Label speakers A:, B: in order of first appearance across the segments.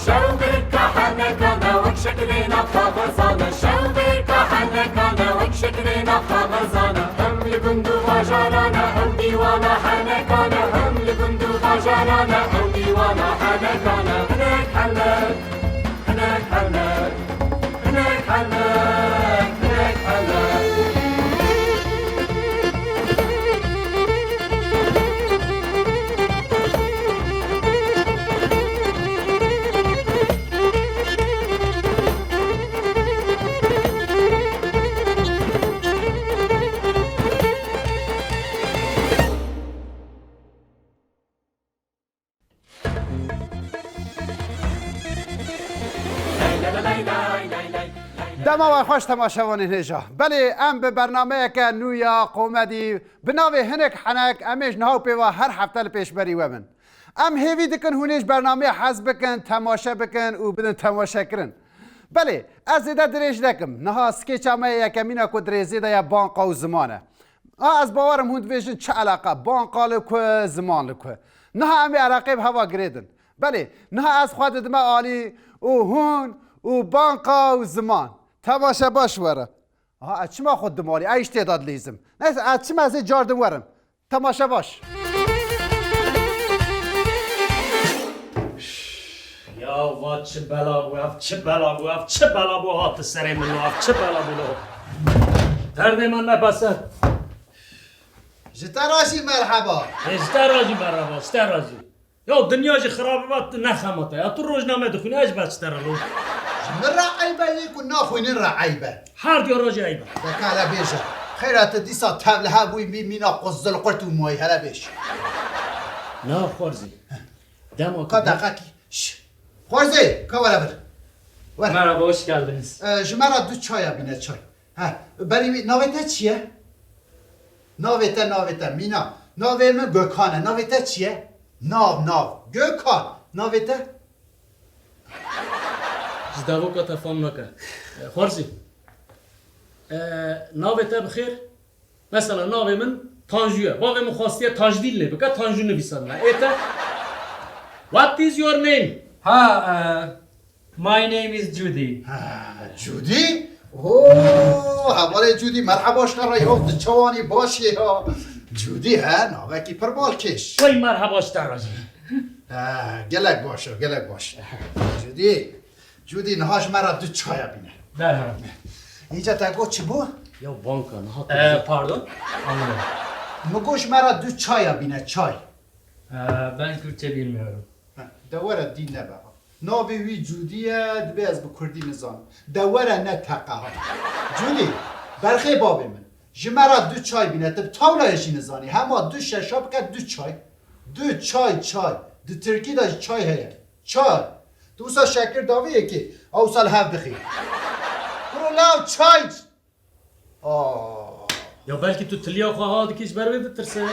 A: شوبك حنكنا وشكلنا خبزانة شوبك حنكنا وشكلنا خبزانة هم لبندو غجرانا هم ديوانا حنكنا هم لبندو غجرانا هم ديوانا حنكنا هناك حلك هناك حلك هناك حلك هناك حلك
B: دما و خوش تماشاوان نجا بله ام به برنامه که نویا قومدی بناوی هنک حنک امیش نهاو پیوا هر هفته پیش بری ومن ام هیوی دکن هونیش برنامه حز بکن تماشا بکن و بدن تماشا کرن بله از زیده دریش دکم نها سکیچ همه یکمینا که دریزیده یا بانقا و زمانه از باورم هوند ویژن چه علاقه بانقا لکو زمان لکو نها امی علاقه به هوا گریدن بله نها از خود دمه آلی و هون و بانقا و زمان تماشا باش وره اچما خود دمالی ایش تعداد لیزم نیست اچما از جاردم ورم تماشا باش
C: یا واد چه بلا بو اف چه بلا بو اف چه بلا بو هات سر منو اف چه بلا بو درد من نپسد
B: جتراشی مرحبا
C: استراجی مرحبا استراجی یا دنیا جی خراب بات نخمته یا تو روزنامه دخونی اج بس ترلو
B: من رعیبه یکو ناخوینین رعیبه
C: هر دیا راجی عیبه
B: دکالا بیشه خیرات دیسا تبله بوی مینا قزل قرتو موی هلا بیش
C: نه خورزی دما
B: که دقیقی خورزی که ولا بر
D: مرحبا hoş geldiniz.
B: جمعه دو چای بینه چای بلی ناویته چیه؟ ناویته مینا ناوی من گوکانه ناویته چیه؟ ناو گوکان ناویته؟
C: جداو که تفهم نکه خورزی ناوی تا بخیر مثلا ناوی من تانجوه باقی من خواستیه تاجدیل نه بکه تانجو نویسن نه ایتا What is your name?
D: My name is Judy.
B: جودی؟ اوه حواله جودی مرحباش نرا یاد چوانی باشی ها جودی ها ناوه کی پربال کش
C: وای مرحباش در راجی
B: گلک باشه جودی نهاش مرا دو چای بینه
D: Merhaba.
B: اینجا تا گو چی بو؟
C: یا بانکا نه
D: Pardon? Anlamadım.
B: مگوش مرا دو چای بینه چای
D: Ben Kürtçe bilmiyorum.
B: دوره دی نبا ناوی وی جودیه دبی از با کردی نزان دوره نه تقه ها جودی برخی بابی من جمرا دو چای بینه تب تاولایشی نزانی همه دو ششاب که دو چای دو ترکی دا چای هیه چای دوستا شکر داویه که او سال هف بخیر برو لاو چای
C: یا بلکه تو تلیا خواه دیکیش بروی بترسه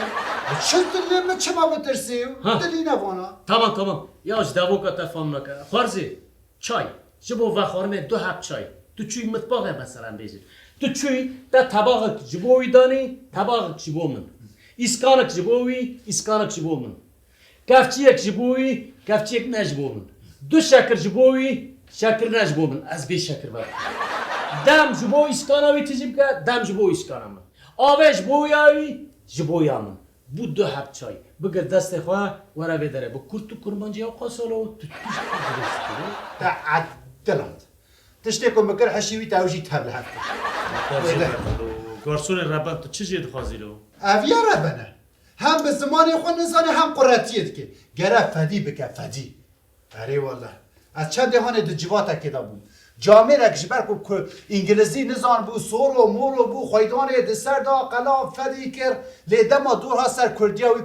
B: چه دلی چه ما بترسی؟ دلی نوانا
C: تمام یا جداو که تفهم نکه خورزی چای جبو وخارمه دو هب چای تو چوی مطباقه مثلا بیجی تو چوی تا طباق جبوی دانی طباق جبو من اسکانک جبوی اسکانک جبو من کفچیک جبوی کفچیک نجبو من دو شکر جبوی شکر نجبو من از بی شکر بر دم جبو اسکانوی تجیب که دم جبو اسکانم آوش بویاوی جبویا من bu dö hep çay. Bugün deste xoa wara vedere. Bu kurtu kurmancıya qasalo tu
B: تعدلت تشتكو مكر حشيوي تاوجي تهب لها
C: garson rabat tu çi jed xazilo.
B: افيا ربنا هم بالزمان يخون نزاني هم قراتيت كي جرا فدي بك فدي اري والله از چند هانه دو جواتا كده بو جامعه رك جبر کو انگلیسی نزان بو سولو مولو بو خویدان دسر دا قلا فدی کر لیدما دور ها سر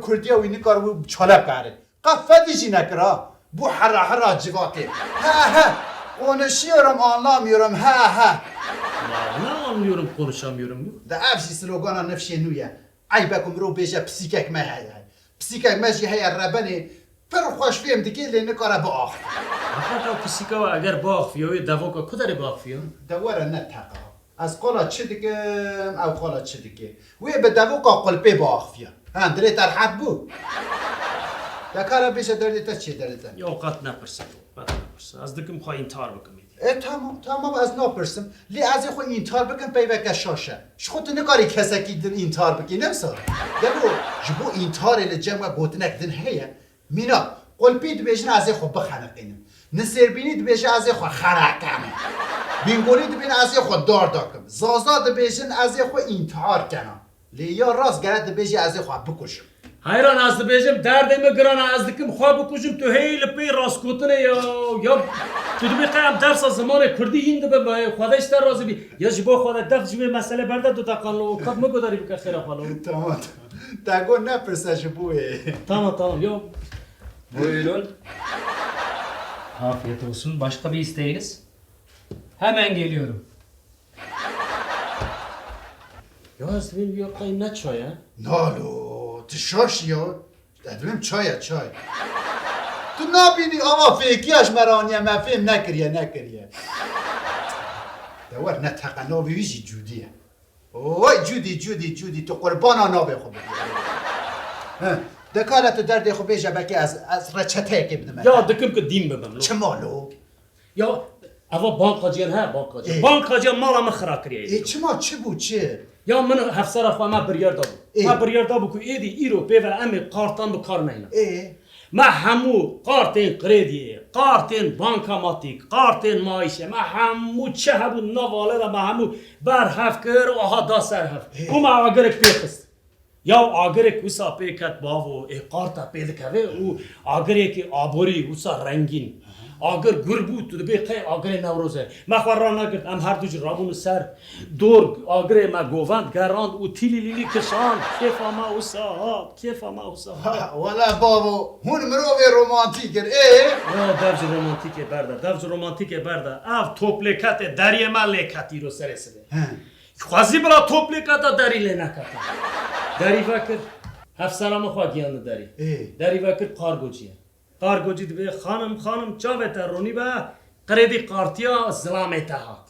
B: کردیاوی نکار بو چالب کرده قف فدی جی نکرا بو حرا جواتی ها konuşuyorum anlamıyorum ha
C: Ne anlıyorum konuşamıyorum.
B: Da avşi slogana nefşi nuya ay bekum ro beja psikek me hay psikek me ji hay rabani پر خوش فیم دیگه لینه کارا با
C: Hatta psika eğer bağ fiyo, davoka kadar bağ fiyo.
B: دوره نه تقا از قالا چه دکم او قالا چه دکه وی به دوقا قلبی با آخفیا هم دلی در حد بود دکارا بیشه دردیتا چیه دردیتا
C: یا قط نپرسه قط نپرسه از دکم خواه انتحار بکم
B: تمام از نپرسم لی از خو اینتار بکن پیوکه شاشه شخوت نکاری کسکی دن اینتار بکی نمسا دلو جبو اینتار ایل جمع گوتنک دن هیه مینا قلبی دبیجن از خو بخنقینم نسربینی دبیجن از خو خرقانم بینگولی دبین از خو دار داکم زازا دبیجن از خو اینتار کنم لی یا راست گرد دبیجن از خو بکشم
C: حیران از بیجم دردم گران از دکم خواب بکشم تو هیل پی راست کوتنه یا تو دبی قیم درس از زمان کردی این دبی خودش در رازی بی یا جبا خود دفت جبی مسئله برده دو تقانلو کات مگو داری بکر خیره خالو
B: tamam تگو نپرسه جبوه
C: Tamam ya
D: Buyurun. Afiyet olsun. Başka bir isteğiniz? Hemen geliyorum.
C: ya az benim ya kayın ne çay ha
B: نالو تشاش یا دادم چای تو نبینی آقا فیکیاش مرانیه مفهم نکریه دور نه تقنابی ویجی جودیه اوه جودی تو قربان آنا بخو دکالت درد خو بیجه بکی از رچته که بدم
C: ya dikkim ki din bebem
B: چه مالو؟
C: ya ava bankacıyan ha bankacıyan mala mı xıra kiriye
B: ای چه بود چه؟
C: ya min hafsara xwa ma biryar da bu
B: ای.
C: ma biryar da bu ku edi iro pe ve emi qartan bu kar neyna
B: ای
C: ما همو قارتين قريدي قارتين بانكاماتيك قارتين مايشة ما همو چه هبو نواله ما همو بر هفكر و آها دا سر هف وما آگرك بيخست یا آگرك وسا بيكت باو ای قارتا بيدكوه و آگرك آبوري وسا رنگين آگر گربو تو بی قی آگر نوروزه ما خوارا نگرد ام هر دوج رامون سر دور آگر ما گووند گراند و تیلی لیلی کشان کیفا ما اوسا
B: ولا بابا هون مروی رومانتیکر ای
C: یا درج رومانتیک برده اف توپلیکت دری ما لیکتی رو سرسده خوازی برا توپلیکت دری لینکتا دری وکر هفت سلام خواه گیانده دری وکر قارگوچیه قارگوچی دوی خانم چاوه رونی با قریدی قارتیا زلامه هات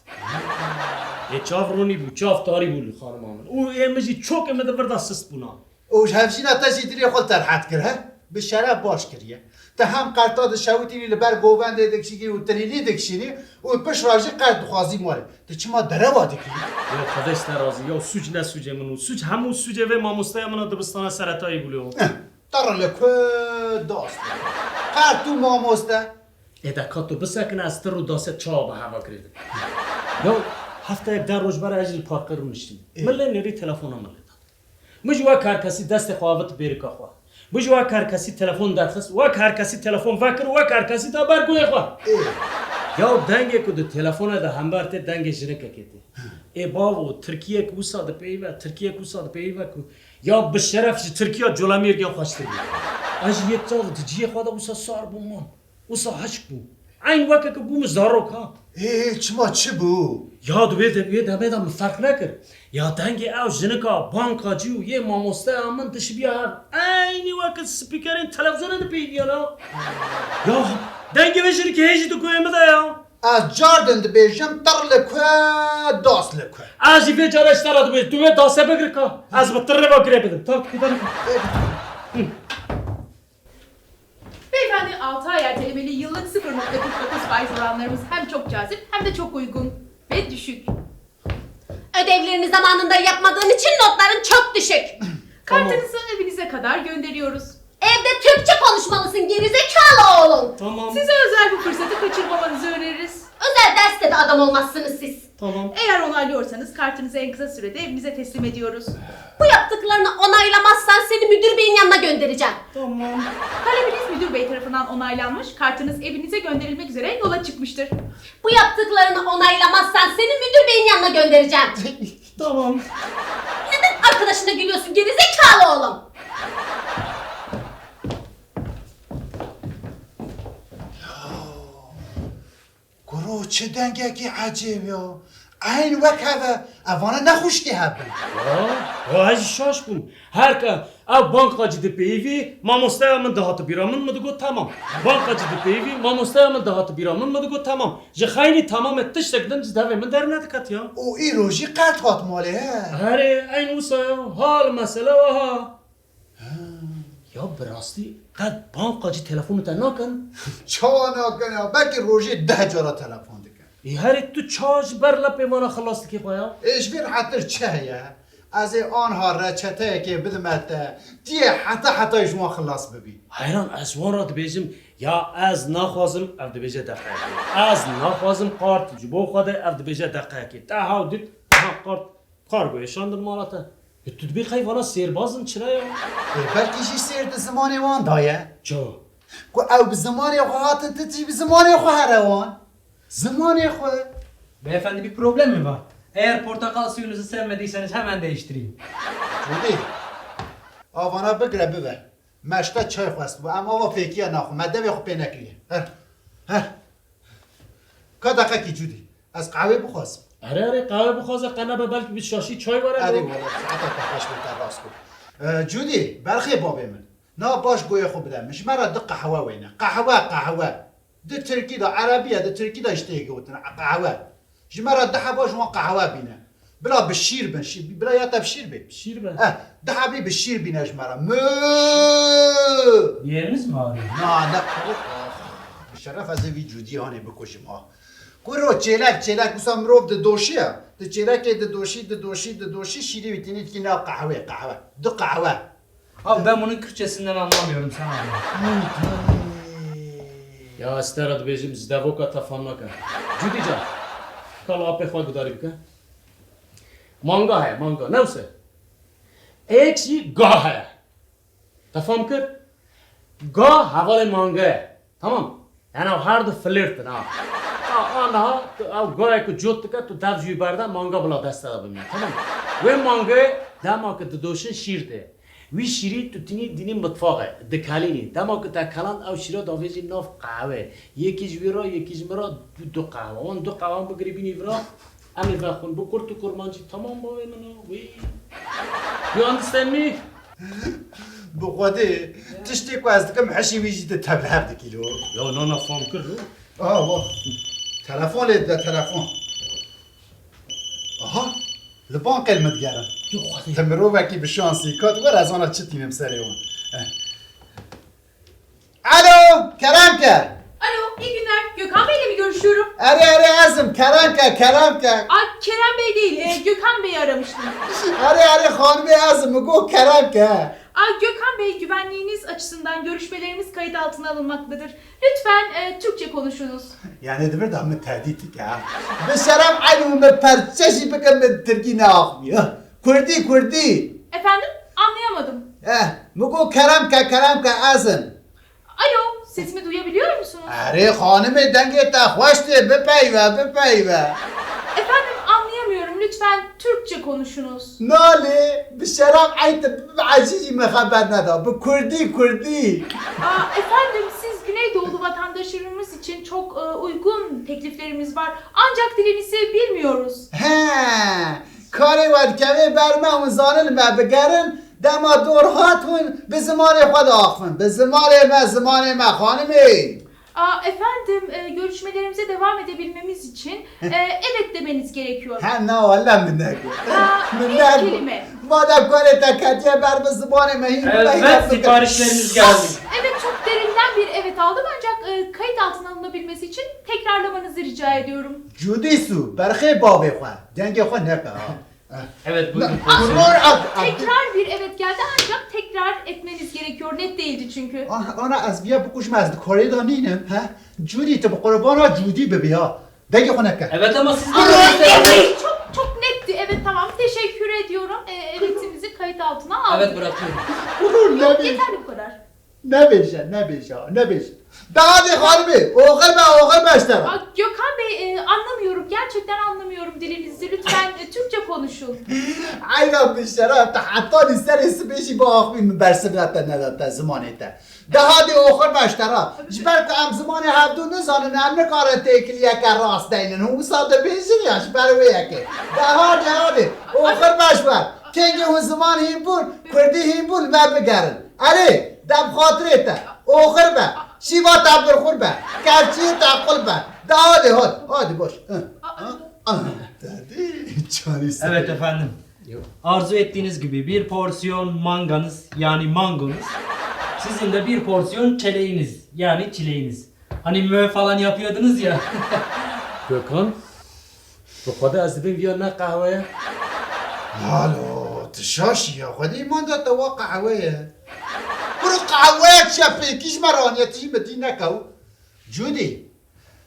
C: یه چاو رونی بو چاو تاری بولی خانم آمن او ایمجی چوک امده برده سست بونا
B: اوش هفشین اتشی تری خود ترحت کره به شرف باش کریه تا هم قرطاد شویتینی لبر گوونده دکشیگی و تنیلی دکشینی و پش راجی قرد خوازی ماره تا چه ما دره واده کی؟
C: یا خودش نرازی یا سوج نه سوجه منو سوج همون سوجه و ماموستای منو دبستان سرطایی بولیو
B: در لکه داست قرد تو ماموسته
C: ادکاتو بسکن از تر و داسته چا به هوا کرده یا هفته یک در روز برای اجل پارکر رو نشتیم مله نری تلفون هم مله داد مجوا کار کسی دست خواهد بیرکا خواه مجوا کار کسی تلفون درخست و کار کسی تلفون وکر و کار کسی تا برگوی خواه یا دنگه که دو تلفون ده همبرته دنگه جرکه کتی ای باو ترکیه که اوسا ده پیوه که یا به شرف ترکیه جولامیر گیا خوشتر بید اج یه تا دجیه خواهد اوسا سار بومان اوسا هشک بو این وقت که بوم زارو که
B: ای چه بو؟
C: یا دوی دمه دم فرق نکر یا دنگ او جنکا بانکا جیو یه ماموسته آمن تشبیه هر اینی وقت سپیکرین تلفزیون ده پیدیا یا دنگ بشیر که هیچی تو کویمه ده یا
B: از جاردن ده بیشم تر لکه داست لکه
C: آجی بیچارش تراد بید دوی داسته بگر که از بطره با گره بدم تا کدار
E: Beyefendi 6 ay ertelemeli yıllık 0.49 faiz oranlarımız hem çok cazip hem de çok uygun ve düşük.
F: Ödevlerini zamanında yapmadığın için notların çok düşük.
E: Kartınızı evinize kadar gönderiyoruz.
F: Evde Türkçe konuşmalısın gerizekalı oğlum.
C: Tamam.
E: Size özel bu fırsatı kaçırmamanızı öneririz.
F: Özel derste de adam olmazsınız siz.
C: Tamam.
E: Eğer onaylıyorsanız kartınızı en kısa sürede evinize teslim ediyoruz.
F: Bu yaptıklarını onaylamazsan seni müdür beyin yanına göndereceğim.
C: Tamam.
E: Talebiniz müdür bey tarafından onaylanmış, kartınız evinize gönderilmek üzere yola çıkmıştır.
F: Bu yaptıklarını onaylamazsan seni müdür beyin yanına göndereceğim.
C: Tamam.
F: Neden arkadaşına gülüyorsun gerizekalı oğlum?
B: گروه چه دنگه که عجیب یا این وقت اوانه نخوشتی هبن
C: یا از شاش بوم هر که او بانک قاجد پیوی ما مستای من دهات بیرامن مدگو تمام بانک قاجد پیوی ما مستای من دهات بیرامن مدگو تمام جه خیلی تمام تش تکدن جدوه من در ندکت یا
B: او ای روژی قرد هات ماله
C: هره این اوسا حال مسئله و ها یا براستی قد بانک قاجی تلفون تا نکن
B: چوانا کنیا بلکه روژی 10 جارا تلفن دکن
C: ای هره تو چاش بر لپه وانا خلاص که پایا
B: ایش بیر حتر چه هیه از آنها رچته که بدمت دیه حتی شما خلاص ببی
C: حیران از وان را دبیجم یا از نخوازم اف دبیجه دقیقی از نخوازم قارت جبو خوده اف دبیجه دقیقی تا هاو دید ها قارت کارگوی شاندن مالاتا تو دبی خیلی وانا سیربازم چرا یا
B: بلکه شی سیرت زمانی وان دایه
C: جا
B: کو او به زمانی خو هاتن تتی به زمانی خو هروان زمانی خو
D: Beyefendi bir problem mi var? Eğer portakal suyunuzu sevmediyseniz hemen değiştireyim.
B: جودی آوانا بگره ببر مشتا چای خواست بو اما آوا فیکی ها ناخو مده خو پی نکریه هر که دقیقه کی جودی از قهوه بخواست
C: اره قهوه بخوازه قنبه بلکه بیت شاشی چای باره
B: اره والا ساعتا تخش بکر راست کن جودی برخی بابه من نا باش گوی خو بدم مش مرا ده قهوه وینه قهوه ده ترکی دا عربیه ده ترکی دا اشتهی گوتن قهوه جمرا ده باش وان قهوه بینه بلا بشیر بن بلا یا تبشیر بین
C: شیر به
B: ده حبی بشیر بینه جمرا
D: Bir yeriniz mi ağrıyor?
B: نه بشرف از وجودی هانه بکشیم ها گورو چلک بسام روب ده دوشیه ده چلک ده دوشی شیری بیتینید که نه قهوه دو قهوه
D: Abi ben bunun Kürtçesinden anlamıyorum sen anla.
C: یا استراد بیجم زدوو که تفهم نکن جودی جان کال آپ خواه گداری بکن مانگا ہے مانگا نوسه ایک چی گاه ہے تفهم کرد گاه حوال مانگا ہے تمام یعنی هر دو فلیرت نه آنها او گاه که جوت که تو دف جوی برده مانگا بلا دست دا بمید تمام و مانگا دما که دوشن شیر ده وی شیری تو دینی متفاقه دکالینی دما که تا کلان او شیرا داویزی ناف قهوه یکیش ویرا یکیش مرا دو قهوه اون دو قهوه بگیری بینی ورا امی وخون بکر تو کرمانچی تمام باوی منو وی You understand me?
B: بخواده تشتی که از دکم حشی ویجی ده تبهر دکیلو
C: یا نه فهم کرد
B: واه تلفن ده تلفن آها لبان کلمت گرم
C: تو خواهده
B: تمرو وکی به شانسی کات ور از آنها چه تیمم سری اون الو کرمکه
E: Alo, iyi günler. Gökhan Bey'le mi görüşüyorum?
B: اره ازم کرمکه
E: Aa, Kerem Bey değil, Gökhan Bey'i aramıştım.
B: اره خانمی ازم گو کرمکه
E: Aa, Gökhan Bey, güvenliğiniz açısından görüşmelerimiz kayıt altına alınmaktadır. Lütfen Türkçe konuşunuz.
B: yani demir damı tehdit ki ha بشرم علوم پرچشی بکن من ترکی ناخمیه کردی
E: Efendim? Anlayamadım.
B: مگو کرمکه ازم
E: Alo, sesimi duyabiliyor musunuz?
B: اره خانم دنگه تا خوشته بپیوه
E: Efendim, anlayamıyorum. Lütfen Türkçe konuşunuz.
B: ناله بشرم عیت عزیزی خبر ندا به کردی
E: Aa, efendim, siz Güneydoğulu vatandaşlarımız için çok uygun tekliflerimiz var. Ancak dilinizi bilmiyoruz.
B: کاری ود کمی برمه اون زانل ما بگرم دما دور هاتون به زمان خود آخفن به زمان ما خانمی
E: Efendim, görüşmelerimize devam edebilmemiz için evet demeniz gerekiyor.
B: نه والله من نگو
E: Bir kelime.
B: مادم کاری تکتیه بر به زبان مهین
D: Evet siparişleriniz geldi.
E: Evet, çok derinden bir evet aldım ancak kayıt altına alınabilmesi için tekrarlamanızı rica ediyorum.
B: جودی سو برخی بابی خواه دنگ خواه نکه
D: Evet buyurun.
E: Tekrar bir evet geldi ancak tekrar etmeniz gerekiyor. Net değildi çünkü.
B: آنا از بیا بکشم از کاری دا نینم ها جودی تو بقربان ها جودی ببیا دنگ خواه نکه
D: Evet ama siz
E: Çok netti. Evet, tamam. Teşekkür ediyorum. Evetimizi kayıt altına aldık.
D: Evet bırakıyorum.
E: Yok, yeterli bu kadar.
B: نبیشه دادی خانمی اوخر başlara.
E: Aa, Gökhan Bey anlamıyorum. Gerçekten anlamıyorum dilinizi. Lütfen Türkçe konuşun.
B: عینا بیشتره تا حتی نیستر اسم بشی با آخوی برسبت نداد زمانیته دهادی آخر بشتره جبر که ام زمان هفدو نزانن هم نکاره تیکل یک راست دینن هم ساده بیشتر یاش برای یکی دهادی آخر بشبر کنگه اون زمان هیم بول کردی هیم بول و بگرن علی دم خاطره آخر به شیوا تبدر خور به کلچی تقل به دهادی هادی باش
D: Evet efendim. Arzu ettiğiniz gibi bir porsiyon manganız yani mangonuz. Sizin de bir porsiyon çeleğiniz yani çileğiniz. Hani mö falan yapıyordunuz ya.
C: Gökhan, bu kadar az dibin ya ne kahveye?
B: الو تشاشي يا خدي ما ده توقع قهوه برو قهوه شافي كيش مرانية تجي مدينة كو جودي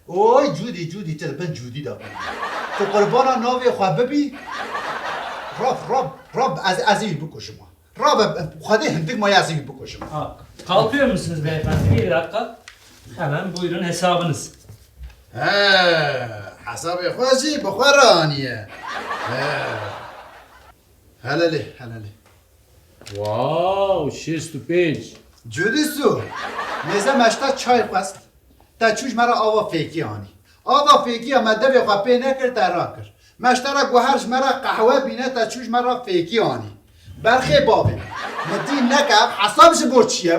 B: اوي جودي تلبن جودي ده تو قربانا ناوي خواببي راب از iyi بکشم راب خدي هندك ما yazıyı بکشم
D: Ha, kalkıyor musunuz beyefendi? Bir dakika. Hemen buyurun hesabınız.
B: حسابي خوشي بخورانية هلالي
C: Wow, 65.
B: جودی سو میزه مشتا چای خواست تا چوش مرا آوا فیکی آنی آوا فیکی آمد دوی خواه پی نکر تا را کر مشتا را گوهرش مرا قهوه بینه تا چوش مرا فیکی آنی برخی بابی مدی نکب حسابش بود چیه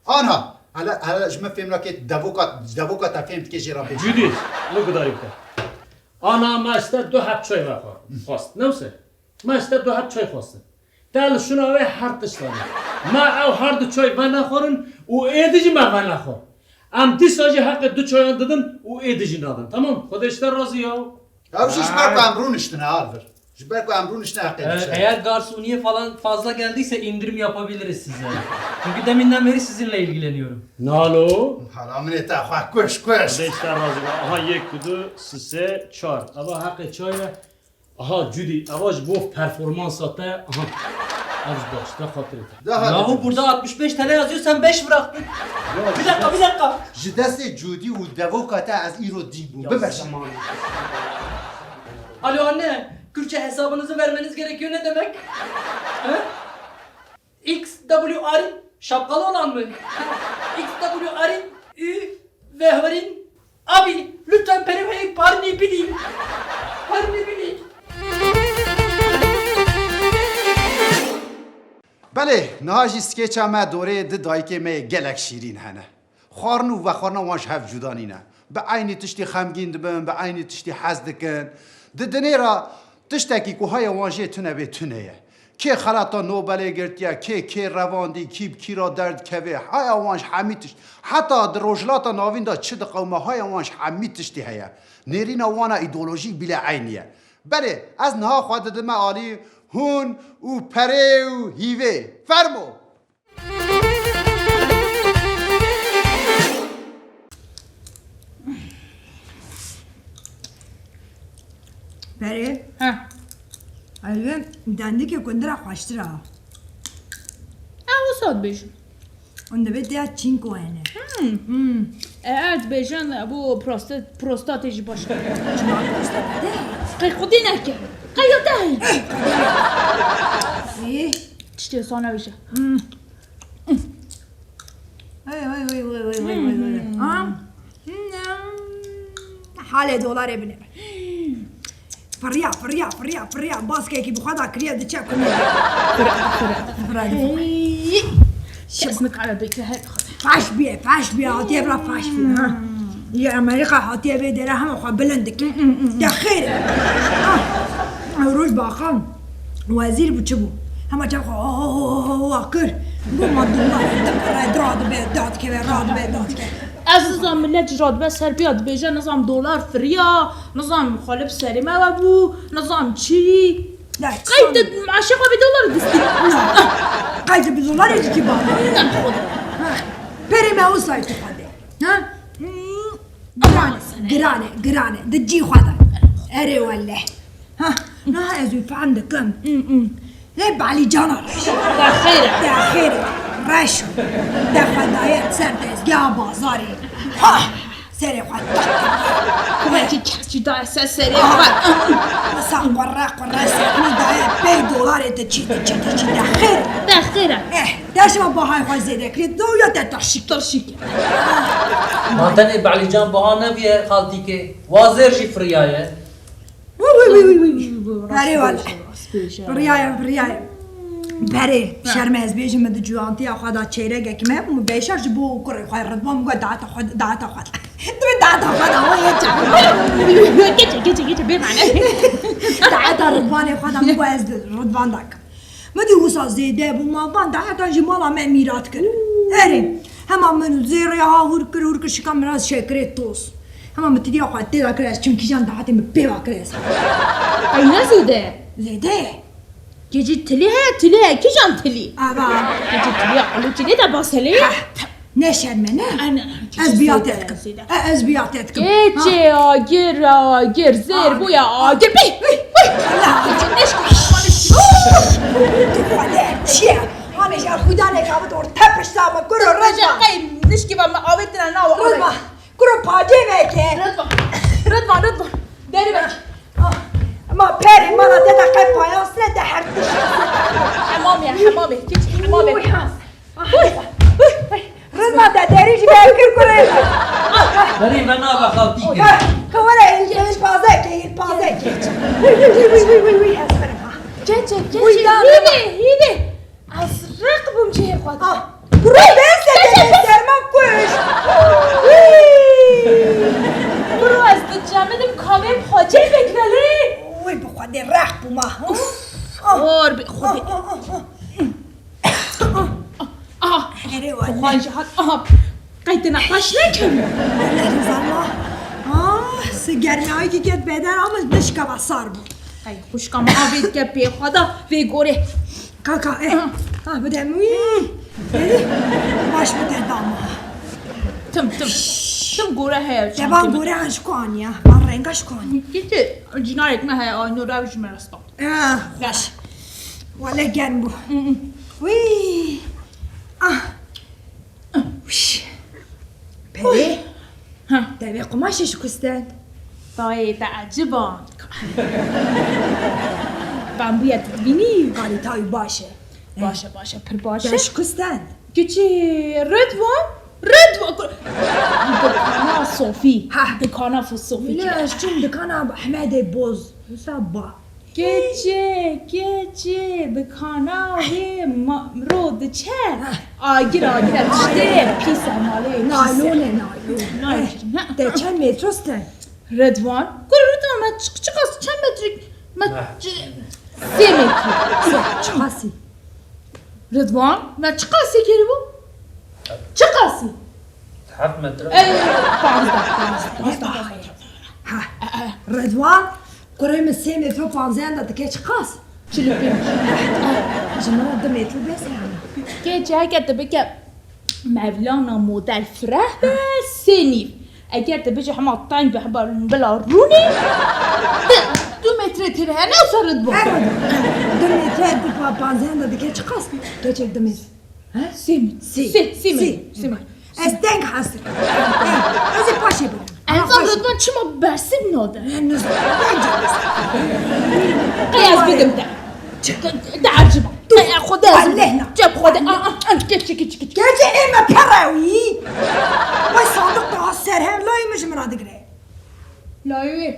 B: آنها حالا جمع فهم را که دوکا تا فهمت که جیرا بیشت
C: Judy, ne kadar yükle. Ana maçta 2 hap çay var. Fast. Ne olsa? Maçta 2 hap çay fast. Dal şuna ve hard dışlanı. Ma av hard çay bana korun, o edici ma bana kor. Am disajı hakkı 2 çay andadın, o edici nadın. Tamam? Kardeşler razı ya.
B: Ya şu şber ko emrun iştine alver şber ko emrun iştine hakkı
D: Eğer garsoniye falan fazla geldiyse indirim yapabiliriz size. Çünkü deminden beri sizinle ilgileniyorum.
C: Nalo?
B: حالا من تا خواه کش
C: Kardeşler razı ya. Aha yek kudu, sise, çar. Ama hakkı çay ve aha Judy, avaş bu performans hatta aha. Az başta hatır et.
D: Yahu burada 65 TL yazıyor sen 5 bıraktın. Bir dakika.
B: جدست جودی و دوکا تا از ایرو دیبو ببرشم
D: Alo anne, Kürtçe hesabınızı vermeniz gerekiyor ne demek? He? XW Arin, şapkalı olan mı? XW Arin, Ü, Vehverin. Abi, lütfen periferi parni bilin. Parni bilin.
B: بله نهاجی سکیچا ما دوره د دایکه می گلک شیرین هنه خارنو و خارنا واش هف جدانینه به عینی تشتی خمگین دبن به عینی تشتی حز دکن د دنیرا تشتکی که های وانجه تونه به تونه که خلاطا نوبله گرتیا که رواندی کی را درد کوه های وانج حمیتش حتی در روجلاتا ناوین دا چه د قومه های وانج حمیتشتی هیا نیرینا وانا ایدولوژی بلا عینیه بله از نها خواهد دمه آلی هون و پره و هیوه فرمو
G: بله
E: Ha.
G: الان دنده که کنده را خوشتر ها
E: Ama sad bejin.
G: اونده به دیا چین کوهنه
E: Evet bejin bu prostateci başka. Kıyıkı dinlerken. Kıyıkı
G: ای
E: İşte sonra bir şey.
G: وای حال دلار ابنه فریا باز که بخدا کریه ده چه کنه
E: Şesini karadıkça her
G: فاش بیا هاتیه برا فاش بیا یه امریکا هاتیه بی دره همه خواه بلندک ده خیره روش باقام وزیر بو چه بو همه چه خواه کر بو ما دلار داد که
E: Azizam millet radbe serbiyat beje nizam dolar friya nizam mukhalif serime ve bu nizam çi Kaydı aşağı bir dolar distin
G: قاعدة بدولار يجي بابا بري ما وصلت خدي ها قرانة دجي خدا اري ولا ها نهار يزوي في عندك كم ليه بعلي جنر
E: Ya خير
G: يا خير قرشو ده خدایت سر دزگاه بازاری ها سر خود
E: کمه که کسی دای سری خود
G: مثلا قره سکنی دایه $5 چی ده خیر
E: ده خیره
G: ده شما با های خواهی زیده کرید دو یا ده ترشیک
D: ما تنه بعلی جان بها نبیه خالتی که وازر جی فریایه
G: بری والا بریای بری شرم از بیشم ده جوانتی خدا چهره گکمه مو بیشتر جبو کره خواهی ردوان مگو دعتا خود آوه یه
E: گیچه بیرمانه
G: دعتا ردوان خدا مگو از ردوان دکم مدی وسا زیده بو مالبان دعتا جمالا من میرات کنه اریم همه من زیره ها هور کر شکم مراز شکره توس همه متدی آخواه تیدا کرس چون کشان دعتا می بیوا کرس
E: اینه زیده گیچه تلی کی جان تلی
G: آبا
E: گیچه تلی اقلو تلی دا باسلی
G: نه شرمه نه از بیاتت کم
E: گیچه آگر زیر بویا آگر بی
G: تو خواهده چیه؟ همیشه خدا نکابت اور تپش دامه گرو رضوان
E: نشکی با آویتنا ناو
G: رضوان گرو پاجه میکه
E: رضوان داری بک
G: ما پری مانا دیده قیب پایان سنه ده هر دیش
E: حمامه گیچه حمامه
G: رضوان ده دریجی بکر کنه
D: بری بنا با خالتی که
G: کوره این پازه که وی هستم
E: گیچه هیده از رقبم چه خود
G: برو بسته در من کش
E: برو از تو جمعدم کامل خاجه بکنالی
G: وی بخواده رخ بوما
E: اور به خودی
G: اره والا
E: خواهی جهات قید نقاش نکن
G: سگرمی هایی که گد بدن آمد نشکا بسار بود
E: ای خوشکم آوید که پی خدا وی گوره
G: کاکا بده موی باش بده داما
E: تم گوره هیا
G: دبان گوره هنش کنی من رنگش کنی
E: گیته جنارک نه هیا آنو روش مرستم
G: خوش ولی گرم بو وی پری دوی قماشش کستند
E: دای تعجبان بامبویت بینی
G: قالی تایی باشه
E: باشه پر باشه
G: دش کستند
E: گیچه ردوان دکانا صوفی دکانا صوفی
G: لیش چون دکانا احمد بوز سبا
E: گیچه دکانا وی رود چه آگیر چه پیس ماله
G: نایلونه
E: نه
G: ده چند مترسته
E: ردوان گروه من چقدر چند متری من 3 متر
G: چقاسی
E: ردوان من چقاسی کردی بو چقاسی
D: 7 متر
E: 15
G: ردوان گروه من 3 متر و 15 داده که چقاس
E: 45
G: جمعه 2 متر بس يعني
E: که جاگه بگه مولانا مدل فره سنی اگر بجه همه تایم بلا رونی 2 متر تره نه سرد با
G: 2 متر دو 15 داده که چقاس که چه 2 متر
E: 3 متر
G: از دنگ هست از پاشه برم
E: انزام ردوان چما برسیم ناده
G: هنوز
E: قیاس بدم ده عجبا خود از جب خود کچی
G: گرچه ایمه پراوی وای صادق ده سرهم لای مش مراد گره
E: لایوی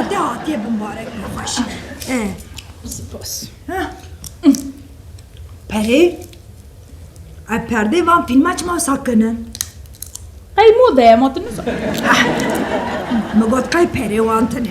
G: ده آتیه بمبارک نخوش
E: سپاس
G: پری پرده وان فیلم چما ساکنن
E: قی موده ما تنسا
G: مگود قی پری وان تنه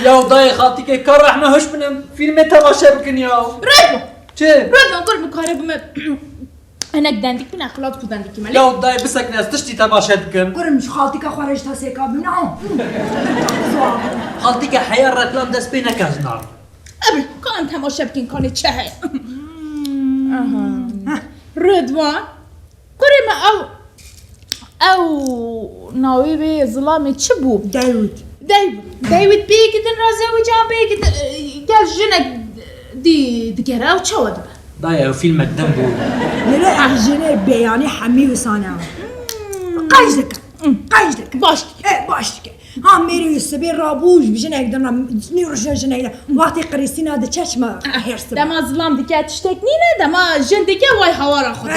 D: یا دای خالتی که کار رحمه هش بنم فیلم تماشا بکن یا
E: ردوان
D: چه؟
E: ردوان قول مکاره بمه انا دندك بنا اخلاط بودندك مالي
D: یا دای بسکنی از تشتی تماشا بکن
G: گرم مش خالتی که خورش تا سیکا بنا
D: خالتی که حیار رکلام دست بی نکز نار
E: قبل كان تماشا بكين كان چه ردوان قول ما او او ناوی به ظلام چی بود؟
G: داود
E: دیوید بیگیدن رازه و جان بیگیدن گل جنک دیگره و چه ود به؟
D: دای او فیلم دم بود.
G: لره احجنه بیانی حمی و سانه قیش دکن
E: باش
G: باش که ها میری سبی رابوش بیشن اگدن نیروش نشن اگدن وقتی قریسینا ده چشم هرسه
E: دما ظلام دیگه تشتک نینه دما جن دیگه وای هوا را خود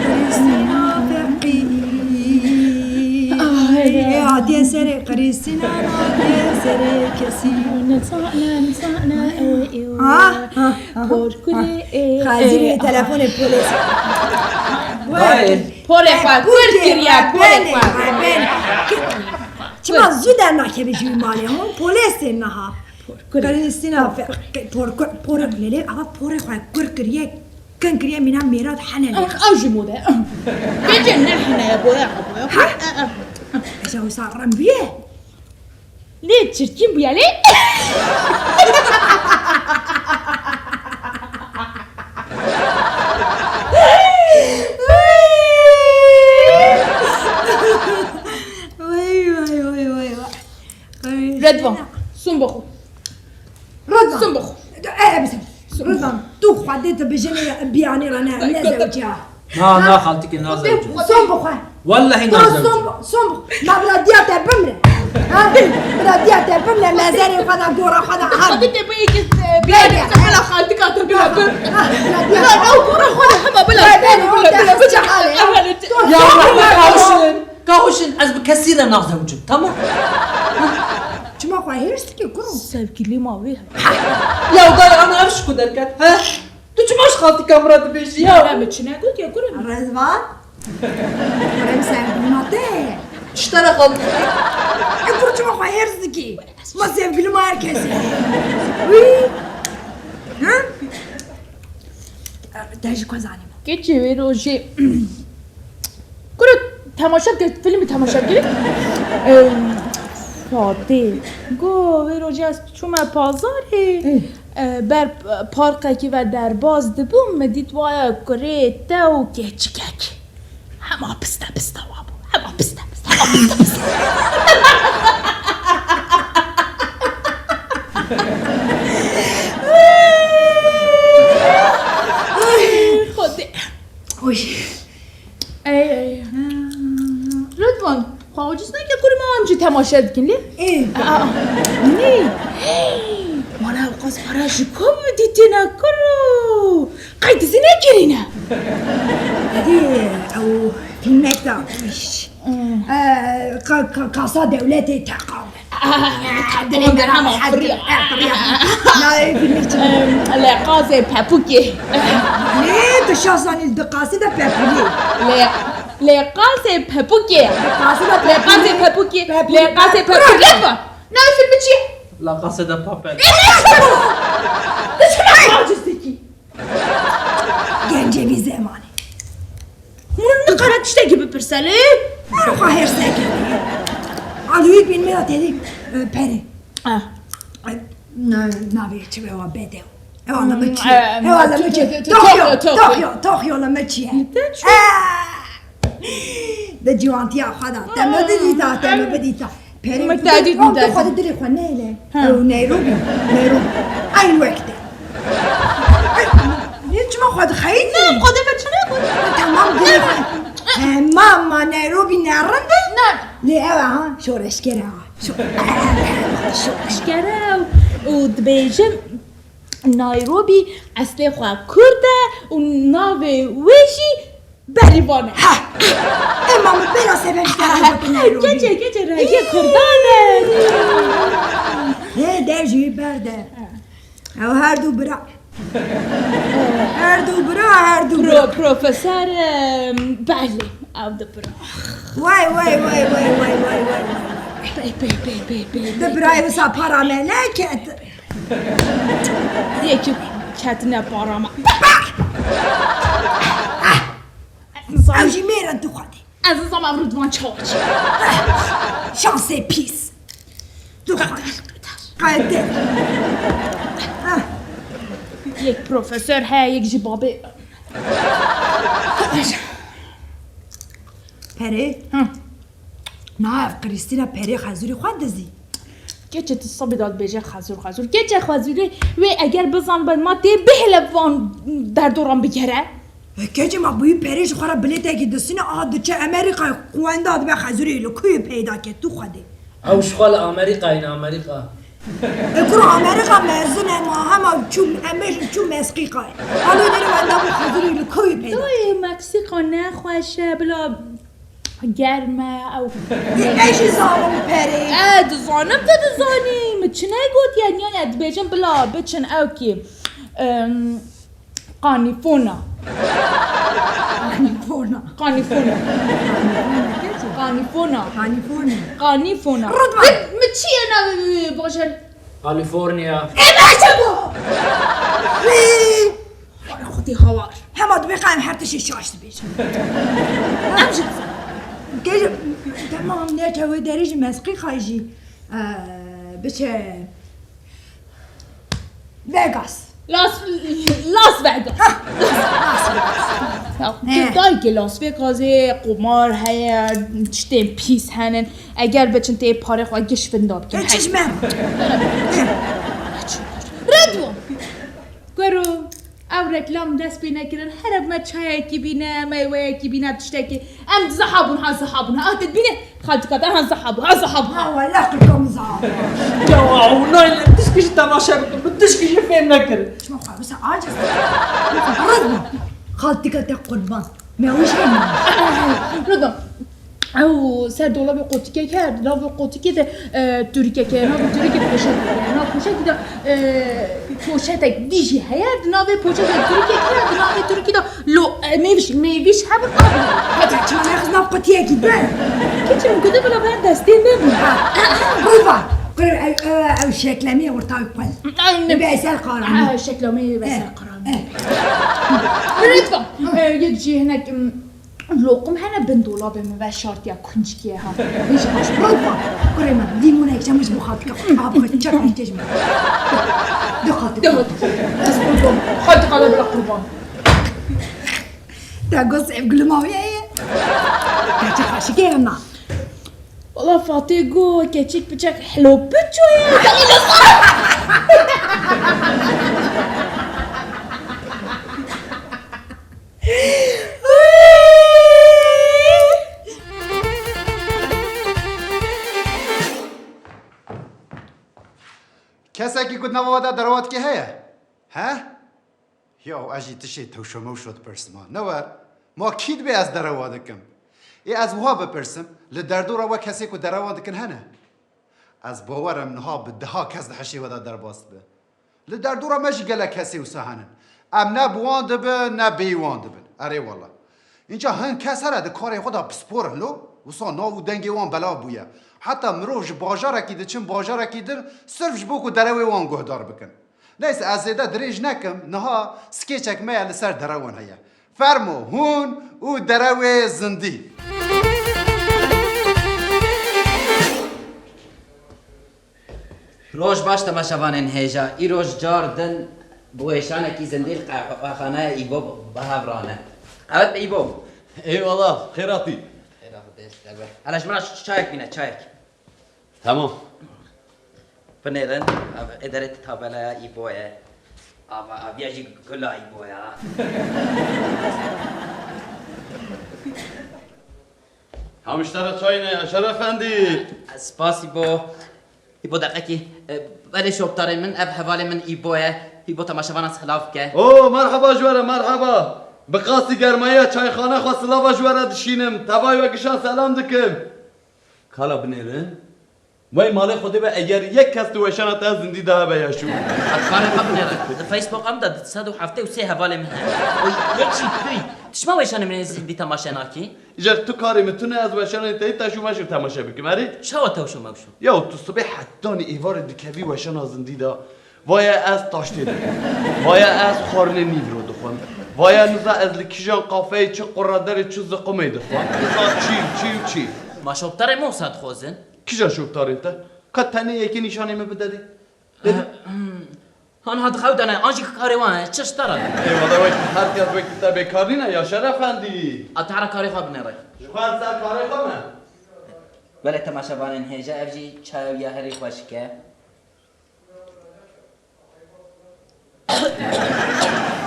G: قریسینا فقی عادی سر قریسینا عادی سر کسی
E: نسانا پر کلی
G: خازیر تلفن پلیس
E: پول خواه کرد کریا پول خواه
G: چما زودر نکه بجوی ماله هم پلیس نها قریسینا پر لیلی اما پر خواه کریه كان كريم من هم ميراد حنان
E: اوجي مودا كجن احنا يا ابويا
G: ايش هو صار رمبيه
E: ليه تشركين بيا ليه رضوان سنبخو
G: رضوان
E: سنبخو
G: ايه بس رضوان تو خديت بجني بيعني رانا نزوجها
D: نه خالتك نازل.
G: صنبخ
D: والله نازل.
G: صنبخ ما بلا دياتا بمله ها بلا دياتا بمله مازال خدا دورا خدا حد
E: خديت بيك بلا بلا خالتك بلا بلا
G: لا
E: دورا خدا بلا بلا
D: يا الله كاوشن از بكثير نازل تمام.
G: شما خواهرست که کنم
E: سبكي ما ويها
D: يا وداي انا افش كدركت ها تو چماش خالتك امرات بيجي يا
E: لا بتشنا قلت يا كرم
G: رضوان رم سنگلماته
D: اشترى خالتك
G: اقول شما خواهرست که ما سنگلم هرکسی وی ها داشت کزانیم
E: كيتشي ويروجي كرة تماشا فيلم تماشا فاده گو ویروجی از چوم پازاره بر پارکه و در باز دبوم مدید وای کره تو کچکک همه پسته وابو همه پسته خوده ای رضوان خواهجیز نه که کاری ما همچی تماشا دکن لی؟ نه مالا اوقاز پراشی کم دیتی نکرو قیدیزی نگیرینه
G: هدي او فيلم هكذا قصة دولتي تقام
E: قدرين درهم وفرية
G: لا فيلم
E: لقازي بابوكي
G: ليه تشاصني الدقاسي ده بابولي
E: لقازي بابوكي
G: قاسي ده
E: لقازي بابوكي نه فیلم چیه؟
D: لا قصد بابل
G: گنجه بی زمانه
E: من نقرأت اشتاقي ببرسالي
G: من خواهر ساكن علوی بین میرا تیدی پره نابی چه بوا بده والا مچیه والا مچیه توخیو لمچیه ده جوانتیا خدا تم بدیتا پره
E: متعدد متعدد
G: خود دلی خو نیله او نیروبی این وقته هیچ ما خود خیلی
E: نه خدا بچه
G: تمام دلی خو ماما نیروبی نرنده
E: نه
G: لیه ها شورشگره
E: شورشگره و دبیجم نایروبی اصلی خواه کرده و ناو ویشی بریوانه
G: امام برا سبش دارم نیروبی
E: گجه رگی کردانه
G: در جوی برده او هر دو برا
E: پروفسور بله او دو برا
G: وای
E: بی
G: ده برای وسا پارا ملکت
E: یکی کتنه پاراما
G: او جی میرن تو خودی
E: از این زمان رودوان چاچ
G: شانس پیس تو خودی قایده
E: یک پروفسور ها یک جبابه
G: پره؟ نه کریستینا پره خزوری خود دزی
E: گچه تصابی داد بیجه خزور گچه خزوری و اگر بزن بر ما دی بهلوان در دوران بگره
G: گچه ما بوی پریش خورا بلیته که دستین آده چه امریکا قوانده آده به خزوری لکوی پیدا که تو خوده
D: او شغال امریکا این امریکا
G: اکرو امریکا مزونه ما همه چون مسقیقه حالا داری وانده بو خزوری لکوی پیدا
E: دوی مکسیکو نخوشه بلا گرمه او
G: ایشی زانم پری
E: دزانم تا دزانی مچنه گود یعنی اد بیجن بلا بچن او کی قانیفونا
G: رضوان
E: مچیه نو باشن
D: کالیفرنیا
E: خودی هوار
G: همه دو بخوایم هر تشی شاشت بیشن گیج تمام نیچه وی دریج مسقی خواهیجی بچه ویگاس
E: لاس وگاس دای که لاس وگاس قمار هیا چتیم پیس هنن اگر بچن تی پاره خواه گش فنداب کن
G: چشمم
E: ردوان گرو او رکلام دست بی نکرن هر ما چای کی بینه میوه کی بینه تشتکی ام زحابون ها تدبینه خالتك ها زحابون
G: والله كلكم زعما
D: یا او نه تشکیش تماشا بکن تشکیش فهم نکرد
G: شما خواه بس عاجز رضوان خالتك تا قربان ما وش
E: ردوان او سر دولاب قوتیکه کرد دولاب قوتیکه توریکه که توریکه پوشت دا پوشت دیجی هیاد ناو پوشت توریکه کرد ناو توریکه دا لو میویش هم
G: هذا شو ناخذ ناف قوتيه كده
E: كيتش موجوده بلا بين دستين منهم
G: رضوان او شكلمية ورطاوي كويس نبي اسال قرار
E: شكلمية بس قرار رضوان يجي هناك لقم هنا بندولاب من شرط يا كنجكيه ها ليش باش
G: رضوان كريمة ديمون هيك مش بخاطك ابغى تشرح تجمع دخلت
E: بس قربان خالتك على بلا قربان
G: تقص يقول ما هي كاتش خاشكي هنا
E: والله فاطيقو كاتشيك بتشك حلو بتشوي
B: کسی که نواده دروات که هیا ها یا اجی تشی توشو موشود پرسمان نور ما کید به از درواده کم ای از وها بپرسم لدردور و کسی که درواده کن هنه از باورم نها به ده کس دحشی ودا در باست به لدردور مش گله کسی و سهنن ام نه بوان دبه نه بیوان دبه اره والله اینجا هن کس هره ده کاری خدا پسپور هلو وصا ناو دنگی وان بلا بویا حتی مروج باجاره کی ده چن باجاره کی در صرف جبو کو دروی وان گهدار بکن نیست از زیده دریج نکم نها سکیچک میل سر دروان هیا فرمو هون او دروی زندی
H: روش باش تماشاوانن هیجا ای روش جاردن بویشانه کی زندیل قاخانه ایبو بهافرانه قوت به ایبو
I: ای والله خیراتی
H: علاش مرا چایک بینه چایک
I: تمام
H: بنیرن اداره تابلا ایبوه بیاجی گلا ایبوه
I: همشتر چای نه شرف افندی
H: سپاسی ایبو دقیقی ولی شوکتاره من اب حوالی من ایبوه ایبو تماشاوان از خلاف که
I: او مرحبا جواره مرحبا بقاسی گرمایه چایخانه خواست لاوا جواره دشینم تبای و گشان سلام دکم کالا بنیرن وای مال خودی به اگر یک کس تو وشان تا زندی ده به یاشو
H: کار ما بنیرن فیسبوک هم داد 173 حوالی من یک چی توی تشما وشان من زندی تماشا ناکی
I: اجر تو کاری میتونه از وشان تا تاشو ماشو تماشا بکنی مری
H: شو توشو موشو
I: یا تو صبح حتانی ایوار دکوی وشان زندی ده وای از تاشتی ده وای از خورن نیورو دخون وای از لکیجان قافه چه قرادر چه زقمی دخون چی
H: ما شوکتاره مو صد خوزن
I: کجا شوکتار انت؟ که تنه یکی نشانه می بدهی؟
H: هان هاد خودانه آنجی که کاری وانه چش داره
I: ای والا وقتی هر کس وقتی تا بیکاری نه یا شرف اندی
H: اتحرا کاری خواب نره
I: جوان سر کاری خواه من
H: ولی تماشا بانن هیجا افجی چای یا هری خوش که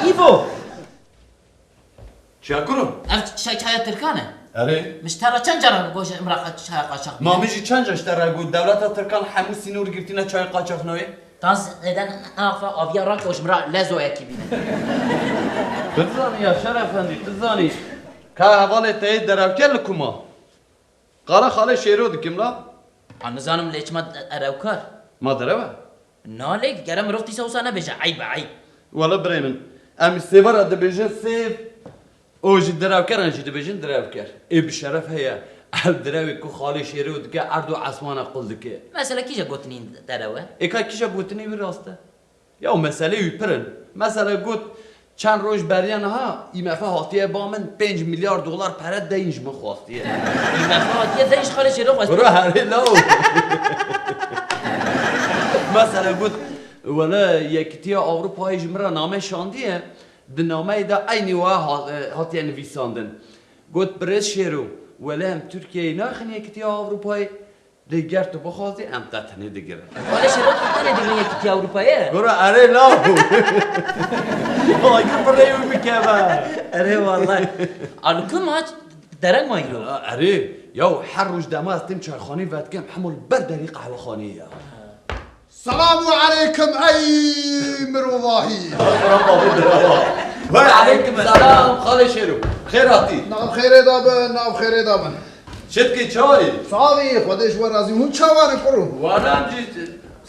H: ایبو
I: چیا کنم؟
H: اف چای ترکانه
I: اره
H: مشترا چند جرا گوش امرأة چای قاچاق
I: ما میجی چند جاش در گود دولت ترکان همو سینور گرفتینه چای قاچاق نوی؟
H: تاز ایدن آفا آبیا را گوش امرأة لزو یکی بینه
I: بزانی یا شرف اندی بزانی که حواله تایید دراوکر لکوما قالا خاله شیرو دکیم لا؟
H: آن نزانم لیچ ما اراوکار
I: ما دروه؟
H: نالک گرم رفتی سوسا نبیجه عیب عیب
I: والا برای من امی سیوار دبیجن سیف اوجی دراوکر انجی دبیجن دراوکر ای بشرف هیا ال دراوی کو خاله شیرو دکه اردو عصمانه قل دکه
H: مثلا کیجا گوتنین دروه
I: ایکا کیشا بوتنی وی راسته یا مسئله وی پرن مثلا گوت چند روز بریان ها این مفه هاتیه با من 5 میلیارد دلار پرد دینج من خواستیه
H: این مفاهات یه دنش خاله شیرو باش
I: برو هری لاو مثلا گوت ولا یکتیا اروپایی جمره نامه شاندیه د نامه دا اینی و هاتیه نویساندن گوت برس شیرو ولا هم ترکیه ناخن یکتیا اروپایی دیگر تو بخواستی ام تتنه دیگره
H: خاله شیرو تتنه دیگه یکی تی اروپایه
I: برو اره لاو آی که برای میکمه
H: اره والله آلو کم هاچ درنگ مایی رو
I: اره یا هر روز دمه از تیم چایخانی ود کم همول برداری قهوه خانی یا
B: سلام علیکم ای مروواهی
I: و علیکم السلام خاله شیرو خیراتی
B: ناف خیره دابن ناف خیره دابن
I: شد که چای
B: صاوی خودش ورازی هون چاوانه کرو
I: وانم جی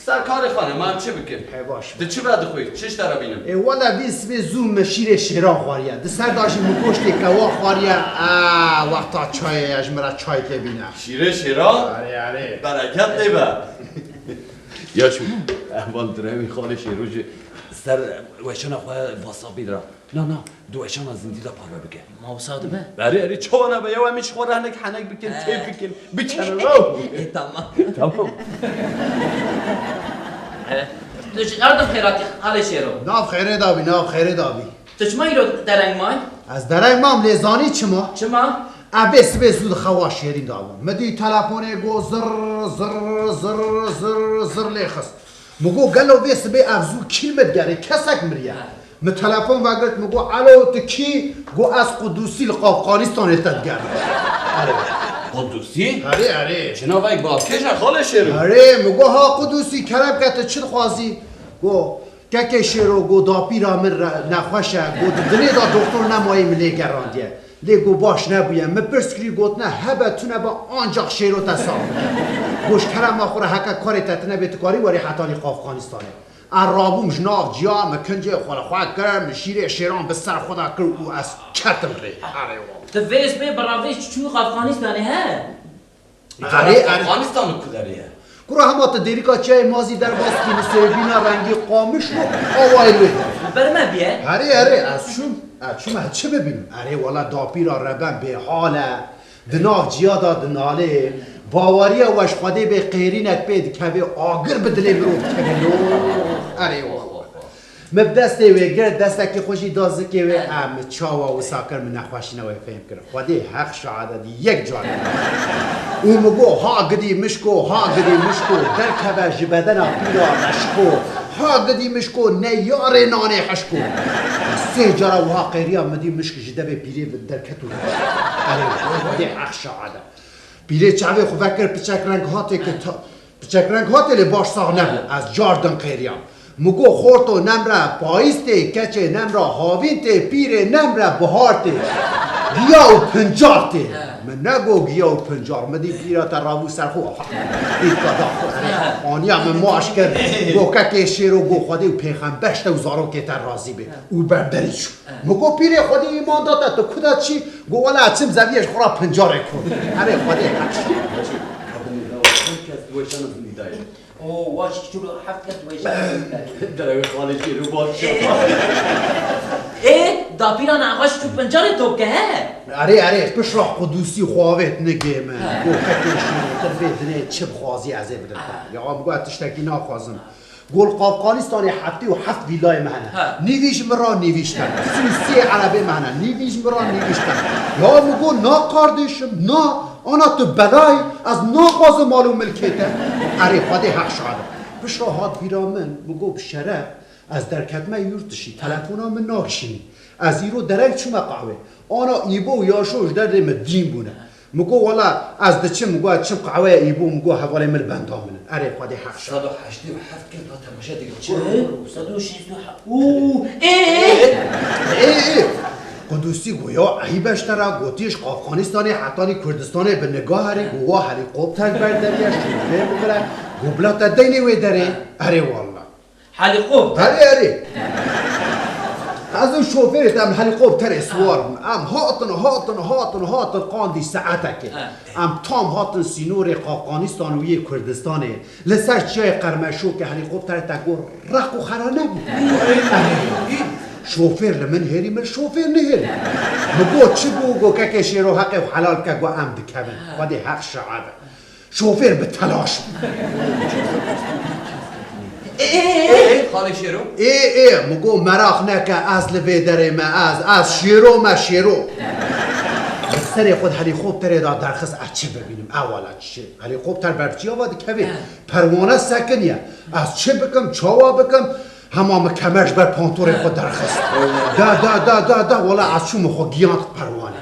I: سرکار خانه من چه بکن
B: باش
I: ده چی بعد خوی چش در بینم
B: ای والا بیس به زوم شیر شیران خواریا ده سر داشی مگوشت کوا خواریا وقتا چای اجمرا چای که بینه
I: شیره شیرا
B: آره
I: برکت نیبه یا شو احوال درمی خاله شیرو جی سر وشان خواه واسابی درا نه دو وشان از زندی دا پارو بگه
H: ما بساده به
I: بری اری چونه به یو همیش خوره هنک حنک بکن تیپ بکن رو
H: تمام تو چقدر خیراتی خاله شیرو
B: ناف خیره دابی ناف خیره دابی
H: تو چما ایرو درنگ مای
B: از درنگ مام لیزانی چما
H: چما
B: ابس به زود خوا شیرین دابم مدی تلفونه گو زر زر زر زر زر لیخست مگو گلو بیس به افزو کلمت گره کسک مریا من تلفن وگرت مگو علو تکی گو از قدوسی لقافقانستان اتدگر
I: قدوسی؟
B: اره
I: چنا وای باکش خاله شیرو
B: اره مگو ها قدوسی کرب کت چل خوازی گو که شیرو گو داپی را من نخوشه گو دلی دا دکتر نمایی ملی گراندیه لیگو باش نبویم مپرسکری گوت نه هبه تو نبا آنجاق شیرو تصاب گوش کرم آخوره حکا کاری تتنه بیتکاری واری حتالی قافقانستانه عرابوم جناف جیا مکنجه خوالا خواه کرم شیر شیران به سر خدا کر او از کتم ری
H: تو ویس به براویش چون افغانستانه ها
I: افغانستان کدریه
B: کرو همه تا دیری که چای مازی در باسکی نسیبینا رنگی قامش رو آوای روی
H: برمه بیه
B: اره از شما چه ببینم اره والا داپی را ربن به حاله دناف جیا دا دناله باوری وش خواده به قیرینت بید که به آگر بدلی مروف که به لو اره والا مبدسته وی گرد دسته که خوشی دازه که وی ام چاوا و ساکر من نخواشی نوی فهم کرد خواده حق شعاده دی یک جانه او مگو ها گدی مشکو در کبه جبدن پیرا مشکو ها گدی مشکو نیار نانه حشکو سه جارا و ها قیریا مدی مشک جده به پیری در کتو اره خواده حق شعاده پیری چاوی خو فکر پچک رنگ هاته که پچک رنگ هاته لی باش ساغ نبو از جاردن قیریا مگو خورتو نمره پایسته کچه نمره هاوینته پیره نمره بهارته گیا و پنجارته من نگو گیا و پنجار مدی پیره تا رابو سرخو دید که دا آنیا من ماش کرد گو که شیرو گو خواده و پیخم بشته و زارو که تر رازی به او بردری شو مگو پیره خواده ایمان داده تو کده چی گو والا اچم زویش خورا پنجاره کن اره خواده حق
H: اوه واش شو حفكت ويش
I: دلوی خاله شیرو باش
H: ايه دابيرا نعواش تو بنجاري توكه
B: اره بشرح قدوسی خواهت نگیمه گو کتشی تربیت نه چه بخوازی از بدن یا مگو تشتکی نخوازم گل قافقانستانی هفته و 7 ویلای مهنه نیویش مرا نیویشتن سی عربه مهنه نیویش مرا نیویشتن یا مگو نا کاردشم نا آنا تو بلای از ناقاز مالو ملکیته اره خواده حق شاده بشراحات بیرامن مگو بشرف از در کدمه یورتشی تلفونا من ناکشینی از ایرو درک چومه قهوه آنا ایبو یاشوش درده مدین بونه مگو والا از دچه مگو از چم قهوه ایبو مگو حواله مل بندامنه اره خواده حق شد
H: 187 کل با تماشا دیگه چه؟
D: 167 اوه
B: قدوسی گویا عیبش تره گوتیش افغانستانی حتانی کردستانی به نگاه هری گویا هلیکوپتر برداریه شوفه بگره گوبلات دینی وی داره اره والا
D: هلیکوپتر
B: اره از اون شوفرت هم هلیکوپتر سوار بون ام هاتن قاندی ساعته که ام تام هاتن سینور افغانستان و یه کردستانه لسر چای قرمشو که هلیکوپتر تگور رق و خرانه بود شوفر لمن هری من شوفر نهری مگو چی بگو که کشی رو حق و حلال که گو ام دکبن خودی حق شعبه شوفر به تلاش
H: خاله شیرو
B: مگو مراخ نکه از لبیدره ما از شیرو ما شیرو سری خود هلیکوپتر دا درخص اچی ببینیم اولا چی هلیکوپتر برچی آواد که پروانه سکنیه از چه بکم چاوا بکم همام کمرش بر پانتور خود درخست دا والا از چون خود گیانت پروانه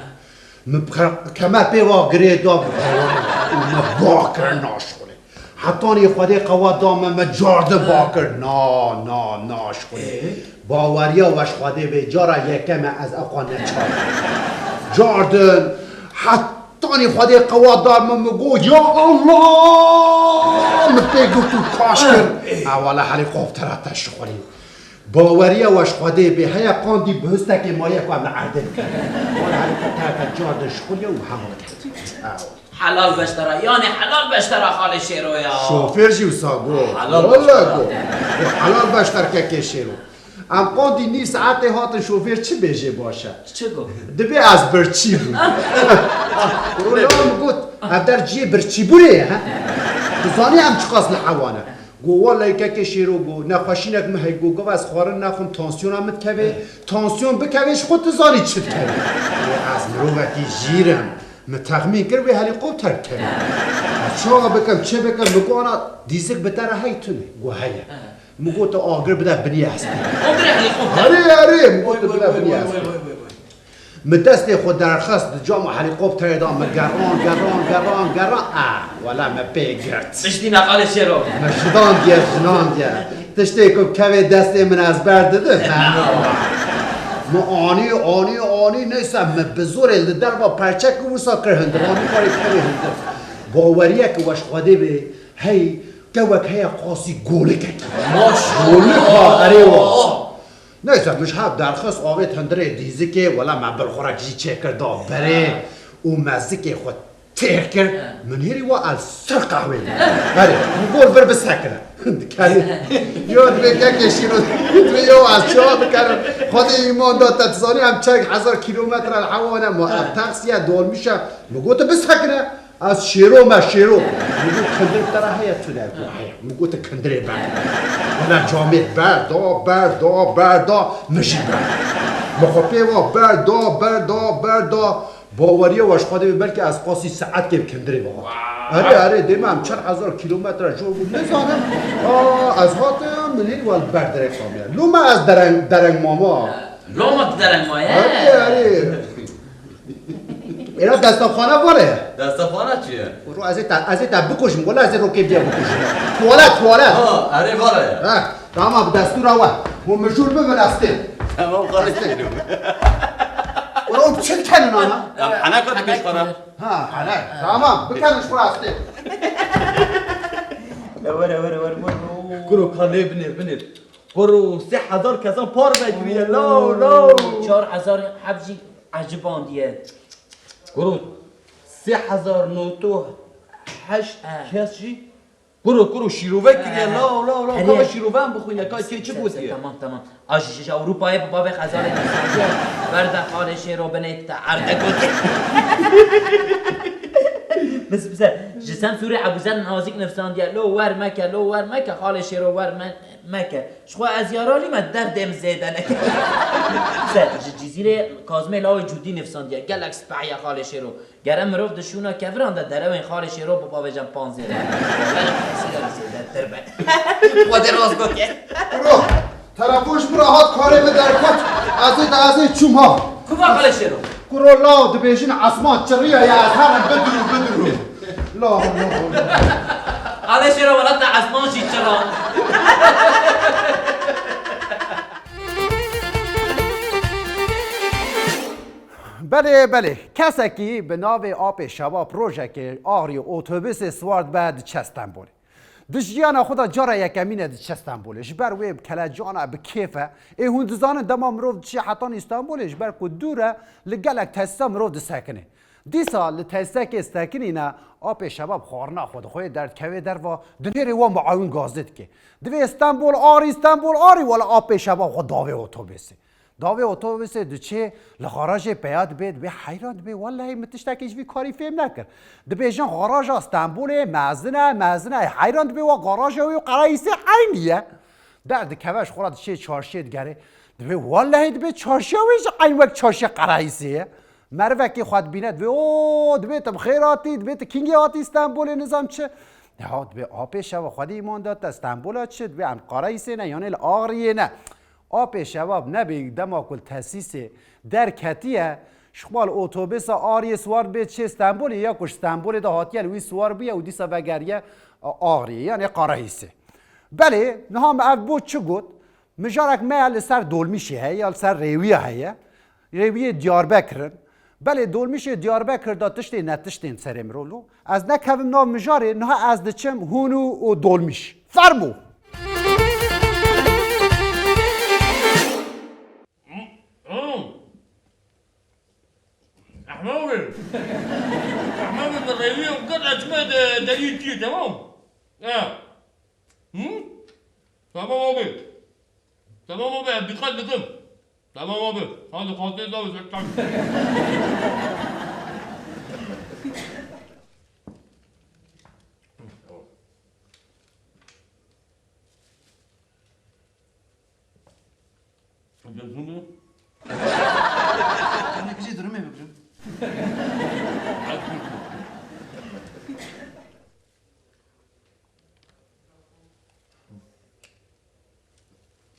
B: کمر پیوا گرید دا پروانه باکر ناشخوله حتی نی خودی قواد دامه ما جارد باکر ناشخوله باوریا وش خودی به جارا یکم از افغان نچار جاردن حتی نی خودی قواد دامه مگو یا الله متگو تو کاش کن اولا هلیکوپتر آتش خوری باوریا وش خواده به هیا قاندی بهسته که مایه کنم نعرده بکنه اولا هلیکوپتر جاردن شخوری و همون
H: حلال بشتره یعنی حلال بشتره خاله شیرو یا
B: شوفر جیو ساگو
H: حلال
B: حلال بشتر که شیرو ام قاندی نی ساعت هات شوفر چی بیجه باشه
H: چه گو؟
B: دبی از برچی بود رولام گوت در جیه برچی بوره ها زانی هم چقاس نحوانه گو والله که شیرو گو نخوشینک مهی گو از خوارن نخون تانسیون هم متکوه تانسیون بکوهش خود زانی چی تکوه از مروفتی جیرم متخمین کر به هلیکوپتر کنه چه بکم چه بکم بگو آنا دیزک بتره های تونه گو هیا مگو تو آگر بده بنی هستی اره مگو تو بده بنی هستی مدست خود درخواست جام هلیکوپتر دا گران ولا ما پیگرد
H: بشتی نقال شیرو
B: جنان دیا تشتی که کوه دست من از برده ما آنی نیستم ما بزور در با پرچک و مساکر هندر آنی کاری کوه هندر باوریه که وش خواده به هی کوک هی قاسی گوله کن گوله ها اره نیستم مش حب درخواست آوید هندره دیزه که ولا ما بالخورک چه کرده بره او مزه که خود تیر کرد من هیری و از سر قهوه بره گول بر بسکنه کاری یاد بگه که شیرو یو از چه بکنه خود ایمان داد تزانی هم چند 1000 کیلومتر الحوانه ما تاکسیه دول میشه مگو تو بسکنه از شیرو ما شیرو مگو کندر تره هیت تو در مگو تو کندره برد ولی جامعه بردا مشی برد مخوپه و بردا باوریه واش خواده بلکه از قاسی ساعت که کندره با اره دیمم چند 1000 کیلومتر جور بود نزانم از هاتم منی وال بردره کامیه لوما از درنگ ماما اره اینا دستافخانه واره
I: دستافخانه چیه؟
B: رو از ایتا بکشم گله از رو که بیا بکشم توالت
I: اره واره
B: تمام دستور آوه و مجور بمنسته
I: تمام خاله شیرو
B: برو چه کنن آنا؟
I: حنک رو بکش کنم
B: حنک تمام بکنش برسته
I: برو کاله بنیر برو 3000 کسان پار بگیریه لا
D: 4000 حبجی عجبان دیه
I: برو 3908 کسی برو شیروک دیگه لا کام شیروه هم بخوینه که چه بودیه
D: تمام آشیش اروپایی بابا خزار نسانیه برده خاله شیرو بنیت عرده گوتی بس جسم سوري ابوزن نازک نفسان دیا لو ور مکه خال شیرو ور مکه شخوا از یارالی من دردم زیدنه بس جزیره کازمه لاوی جودی نفسان دیا گلکس پعیا خال شیرو گرم مروف دشونا کفران ده درو این خال شیرو بابا بجم پانزیره خود راز بکه
B: برو طرفوش براهات کاره به درکت از این چوم ها
D: کفا خال شیرو
B: کرولا دبیشین عصمان چریه یا از همه بدرو لا
D: خال شیرو ولد عصمان شید چرا
B: بله کسکی به ناو آب شبا پروژه آغری اتوبوس سوارد بعد چستنبول دشیانا خدا جارا یکمینه چستنبولش بر وی کلا جانا به کیفه ای هندزان دما مرو چی حتی استانبولش بر کو دوره لگلک تستا مرو ساکنه دیسا لتستا که استاکنی نه آب شباب خورنا خود درد کوی در و دنیری و معاون گازد که دوی استانبول آری ولی آب شباب خود داوی اتوبوس دوچه لغاراج پیاد بید به حیران به والله متشتکیش وی کاری فهم نکرد دبیجان غاراج استانبول مازنه حیران به و غاراج و قرایسه عینیه درد کوش خورد چه چارشید گره دبی والله دبی چارشویش عین وقت چارش قرایسه مروه که خود بیند و دبی تم خیراتی دبی کینگی آتی استانبول نظام چه نه دبی آب شب خودی ایمان داد استانبول چه دبی ام قرایسه نه یعنی آغریه نه آب شباب نبی دما کل تاسیس در کتیه شمال اتوبوس آری سوار به چه استانبول یا کش استانبول ده هاتیل وی سوار بیه و دیسا وگریه آری یعنی قرایسه بله نهم اف بود چه گفت مجارک محل سر دولمیشه یا سر ریویه هیه ریویه دیاربکرن بله دولمیشه دیاربکر دا تشتی نتشتین سر امرولو از نکویم نام مجاره نه از دچم هونو و دولمیش فرمو
C: أحمد بالريوية وقطعة ما دليل كي تمام؟ تمام أبي بقلبكم تمام أبي هذا خاطر الله وزكام
I: أنا بيجي درمي بكرة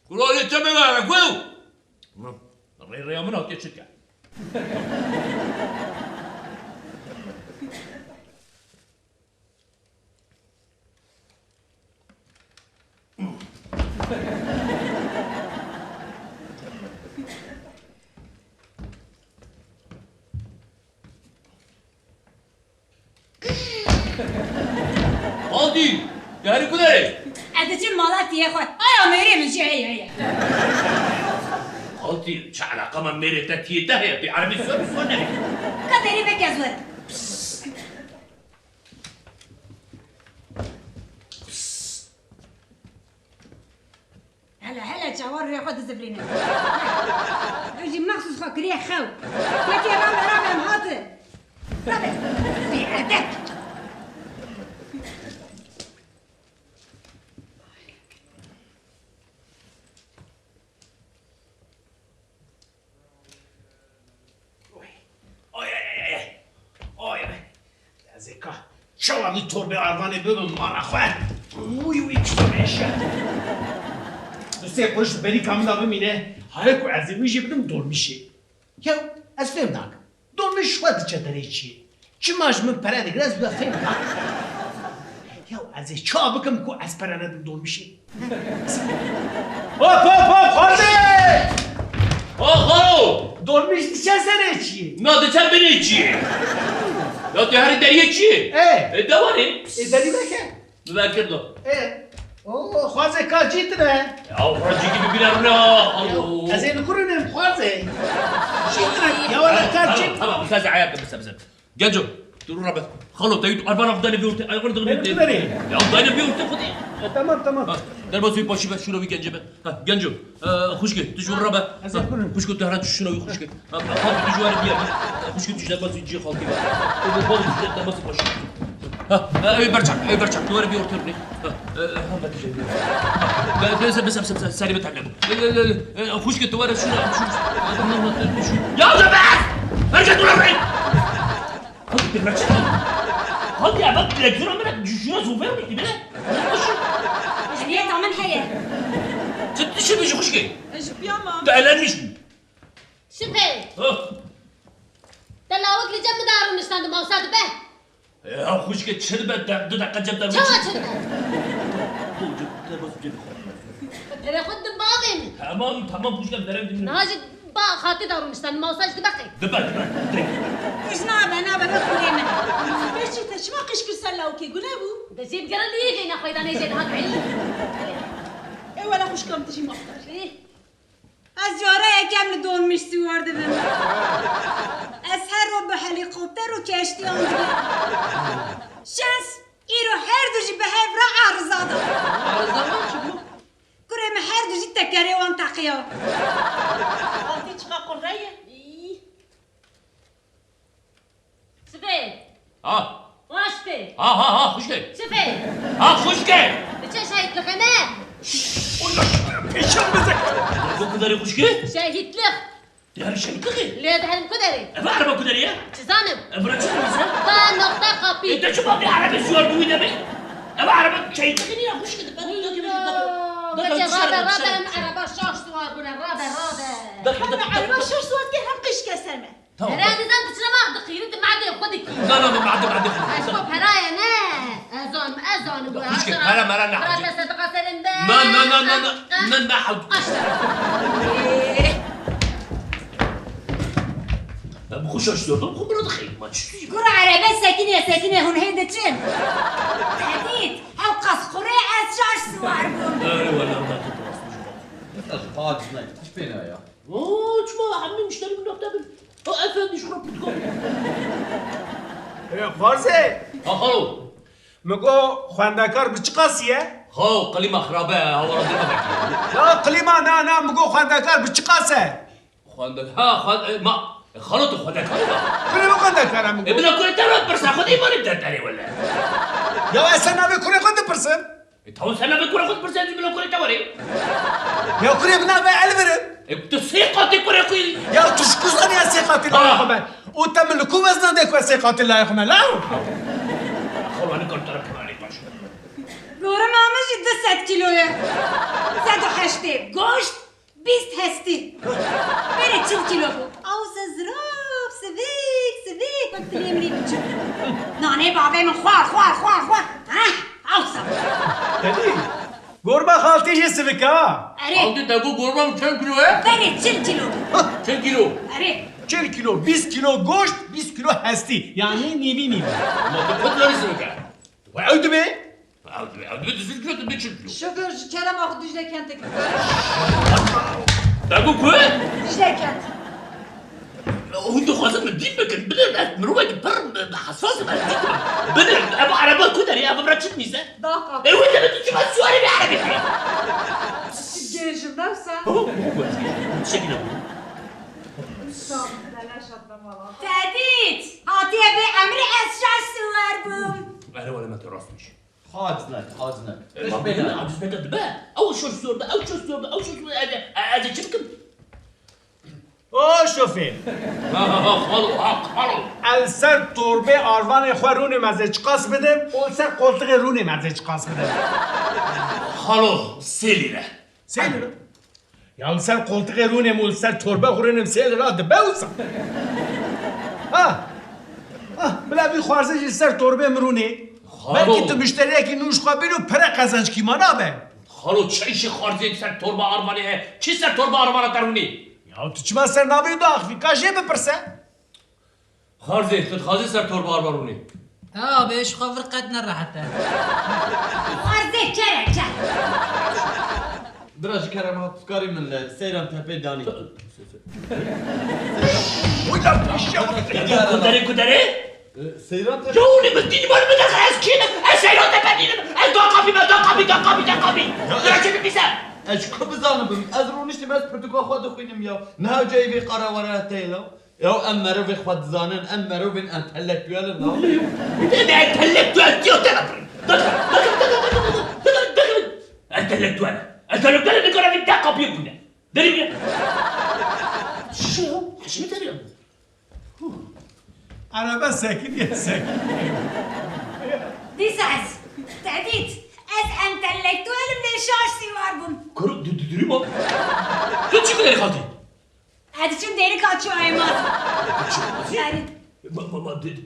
C: قولوا لي تمام أنا قولوا الرياضة منها وتشكى Aldi, yani kudare.
F: أدتي مالاتي يا أخوي أنا ميري من شيء هي
C: Aldi, çala kama merete tiyete he, bir arabi soru ne?
F: كدري بك يا زور هلا جوار يا خد زفرينا اجي مخصوص خاكريه خو لكن رامي مهاطر رامي في عدك
C: Zeka, şavarlı torbe arvanı bölüm bana khoan. Uy kişmeşe. Duse koş beni kamla bimine. Hayır ko azimi jibdim dolmişi. Ya az fehmdak. Dolmuş vad çadareci. Çimaş mı para de graz da fehmdak. Ya az çabukım ko az para ne dolmişi. Hop hadi. Oho!
D: Dolmuş dışarı
C: Ne dışarı beni içi. Ya tihari deriye çi? Devari.
D: Deri beke.
C: Müvekir do.
D: Xwaze ka cîtine.
C: Ya racı gibi birer ne? Allah.
D: Ez ê kurunum xwaze. Cîtine. Ya wala ka cît.
C: Tamam ustaz hayatım bس. Genco. Dur Rabbi. خلو تيجي أربعة أفضل بيوت أيقون تغني.
D: تبري.
C: يا أفضل بيوت خدي. تمام در بازوی پاشی به شنوی گنجه به گنجو خوشگه دجور را به خوشگه دهران شنوی خوشگه خاکی دجوار بیار خوشگه دجور در بازوی جی خاکی به باز دجور در بازوی پاشی ای برچک دوباره بیار ترنی بس سری بتعلم خوشگه دوباره شنو یا زبان ارجع دور رأي هذا تبرچ هذا يا باب لكزور منك جونا زوفر ودي بلا
F: هي تعمل هي
C: تدش بيجي خوشكي
F: ايش بياما
C: تعال نشوف
E: شبه دلاوك اللي جنب دارو نشتان ما وصلت به
C: يا خوشكي تشرب دو دقة جبت
E: شو هتشرب انا خد بابن
C: تمام خوشكي بدرم
E: ناجد با خاطي دارو نشتان ما وصلت بقي
C: دبا
F: ايش نابا بكل من ايش تشما قشكر سلاوكي قلابو
E: ده جيب جرى لي هنا خيدان يجي هاد عيل
F: اي ولا خوش كم تجي مختار از جاره یکم دورمش سوارده بهم از هر رو به هلیکوپتر و کشتی هم دیگه شانس ای رو هر دوشی به هف را عرضاده کرم هر دوشی تکره وان تقیا آنتی چقا قرره
E: شبه واشته
C: خوشكي
E: شبه
C: خوشكي
E: بچه شاهد لخنه
C: پیشم بزن کداری خوشكي
E: شاهد لخ
C: دهر شنكخي
E: ليه دهرم كدري
C: افا عربا كداريه
E: چزانم
C: افرا شنو ميزان
E: با نقطة قابي
C: انت شو بابي عربي سوار بوي دمي افا عربا شنكخي يا خوشكي
E: بچه رابه عربا شاش سوار بونه رابه
F: عربا شو سوات که هم قش کسرمه
E: هرا نظام تشرما دقيقة انت معدي خدك
C: لا معدي
E: اشوف هرايا نا اذان بقول
C: خوشكي مرة نحن
E: رابه صدقة سلم به
C: ما حاول بخوش اشتردم خب برو دخيل ما تشتري
F: كرة عربة ساكنة هون هيدا تشم تهديد او قص قرية از شاش سوار بون
C: ولا ما
I: قاعد زنايك ايش بينا يا
C: شما عمي مشتري من نقطة افندي شو ربطكم
J: خارزه
C: خالو
J: مگو خواندکار بچ قاسیه؟
C: خو قلیما خرابه هوا را دیما بکی
J: لا قلیما نه مگو خواندکار بچ قاسه؟
C: ما خالو تو خواندکاری ما
J: قلیما خواندکارم مگو
C: ابن کنه ترات برسا خود ایمانی بداری ولا
J: یا اصلا نبی کنه خود پرسن؟
C: تو سنا بکنه خود برسا ابن کنه تواری
J: یا کنه بنا به البرم
C: تو سیقاتی کنه کوی
J: یا تشکوز غنی از سیقاتی لا خمن او تملکو وزن دک و سیقاتی لا خمن لا
C: خالو انا کنه طرف کنه باش
F: گورم آمش 200 کیلویه 108 گوشت 20 هستی بره 40 کیلو بود او زراب سویک وقت لیمری بچو نانه بابه من خوار اوسم
J: کدی گربه خالتیش سویکا
F: اره
C: آنتی تگو گربم چند کیلوه؟
F: بره 40 کیلو
C: چند کیلو؟
F: اره
J: 40 کیلو 20 کیلو گوشت 20 کیلو هستی یعنی نیوی
C: ما تو خود داری سویکا
J: و او دبی؟
C: عود تزيد كيلو تبي تشد كيلو
F: شوفر كلام اخذ دجله كانت
C: تقول كوي
F: دجله كانت
C: وانت خاصة من دين بكن بدل من روك بر حساس ما بدل ابو عربه كدر يا ابو براتشت ميزه
F: داقه
C: اي وانت بتجي ما تسواري بعربي
F: جيش بنفسه
C: شكله
F: تهديد هاتي ابي امري اسجع السوار بوم
C: انا ولا ما تراسمش
I: قاعد زنايك
C: ما بين عم تسمع دبا اول شو الصور ده اول شو الصور ده اول شو هذا شبكم
J: او شوفی
C: خالو
J: السر تربه آروان خورون مزه چقاس بدم اول سر قلطق رون مزه چقاس بدم
C: خالو سيلي
J: سیل را یا سر قلطق رون مول سر تربه خورونم سیل را دبوسا بلا بی خوارزش سر تربه مرونه بلکه تو مشتریه که نوش خوابین و پره قزنج کی مانا به
C: خالو چیش خارجی سر تربه آروانی ہے چی سر تربه آروان درونی
J: یا تو چما سر ناوی دو آخفی کاشه بپرسه
C: خارجی خود خارجی سر تربه آروانی
D: بهش خبر قد نره حتى
F: وارزه كره
I: دراج كرم هاتفكاري من سيرم تبي داني
C: کدری
I: سيرات
C: جوني بديني ما بدك اسكينه اسيرات بدينه دقابي ما دقابي راجع بيسا
I: اش كبزانه بم ازرونيش بس برتقال خود خوينم يا نه جاي في قرا ورا تيلا يا امرو في خود زانن امرو بن انتلكتوال نو
C: انا انتلكتوال تيو تلبري انتلكتوال نقرا في دقابي كنا دري شو حشمت اليوم
J: انا بس ساكت يا ساكت
F: دیساز تعديت از انتلکتوال من شاش سیوار بم
C: كرو دري ما تو چی کنی خاطی
F: ادیشون دیری کاتشو ایماز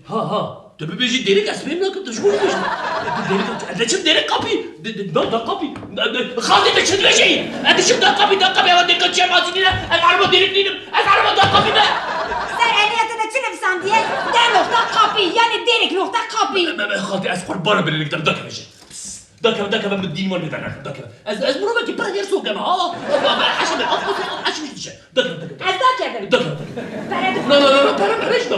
C: ها تو بيجي ديريك اسمين لك انت شو بيجي ديريك انت شو ديريك كابي ده كابي خاطي انت شو بيجي انت شو ده كابي يا ودي كنت ما تجينا اعرف ديريك نيم اعرف ده كابي ده
F: سر اهلیت ده چه نفسم دیه ده نقطه کاپی یعنی دیریک نقطه کاپی
C: خاطي از قربان باللي نقدر ده كبيجي ده كمان بالدين ولا ده كمان از مروه كي بره يرسو جماعه حشم الافضل حشم الشيء ده
F: از دا کردم
C: ده لا بلاش ده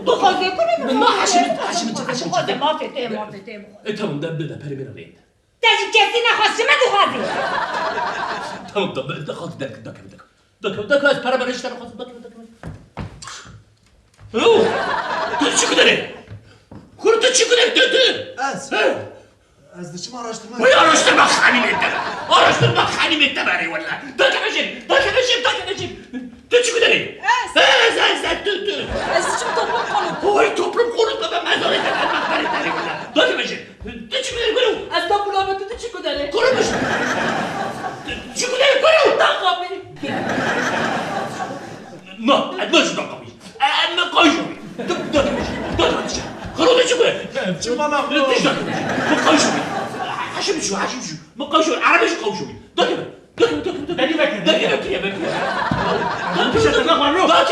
F: تو خوزه کنه
C: ما حشم
F: خوزه ما فته
C: تمام ده بري مين
F: تجي کسی نخواسته من تو خوزه
C: تمام ده خاطي ده از برا بلاش ده خاطي ده اوه تو چی کنی خورد تو چی کنی
J: از ده چه araştırma
C: وي araştırma خاني متبري ولا ده كنجيب تو چی کنی
F: از چون toplum konu
C: وای toplum konusunda mezarı da mezarı tane ولا ده كنجيب تو چی کنی برو
E: از دا بلامت تو چی کنه؟
C: کنمش چی کنی برو
E: دقابی
C: ما ادمش دقابي انا قايشوي ده كنجيب خلاص چی کنی
J: چه مانا
C: مقاوشوي حشم شو مقاوشوي عربي شو قاوشوي ده
J: بني بكر
C: ده
J: مش هتطلع الروح
C: از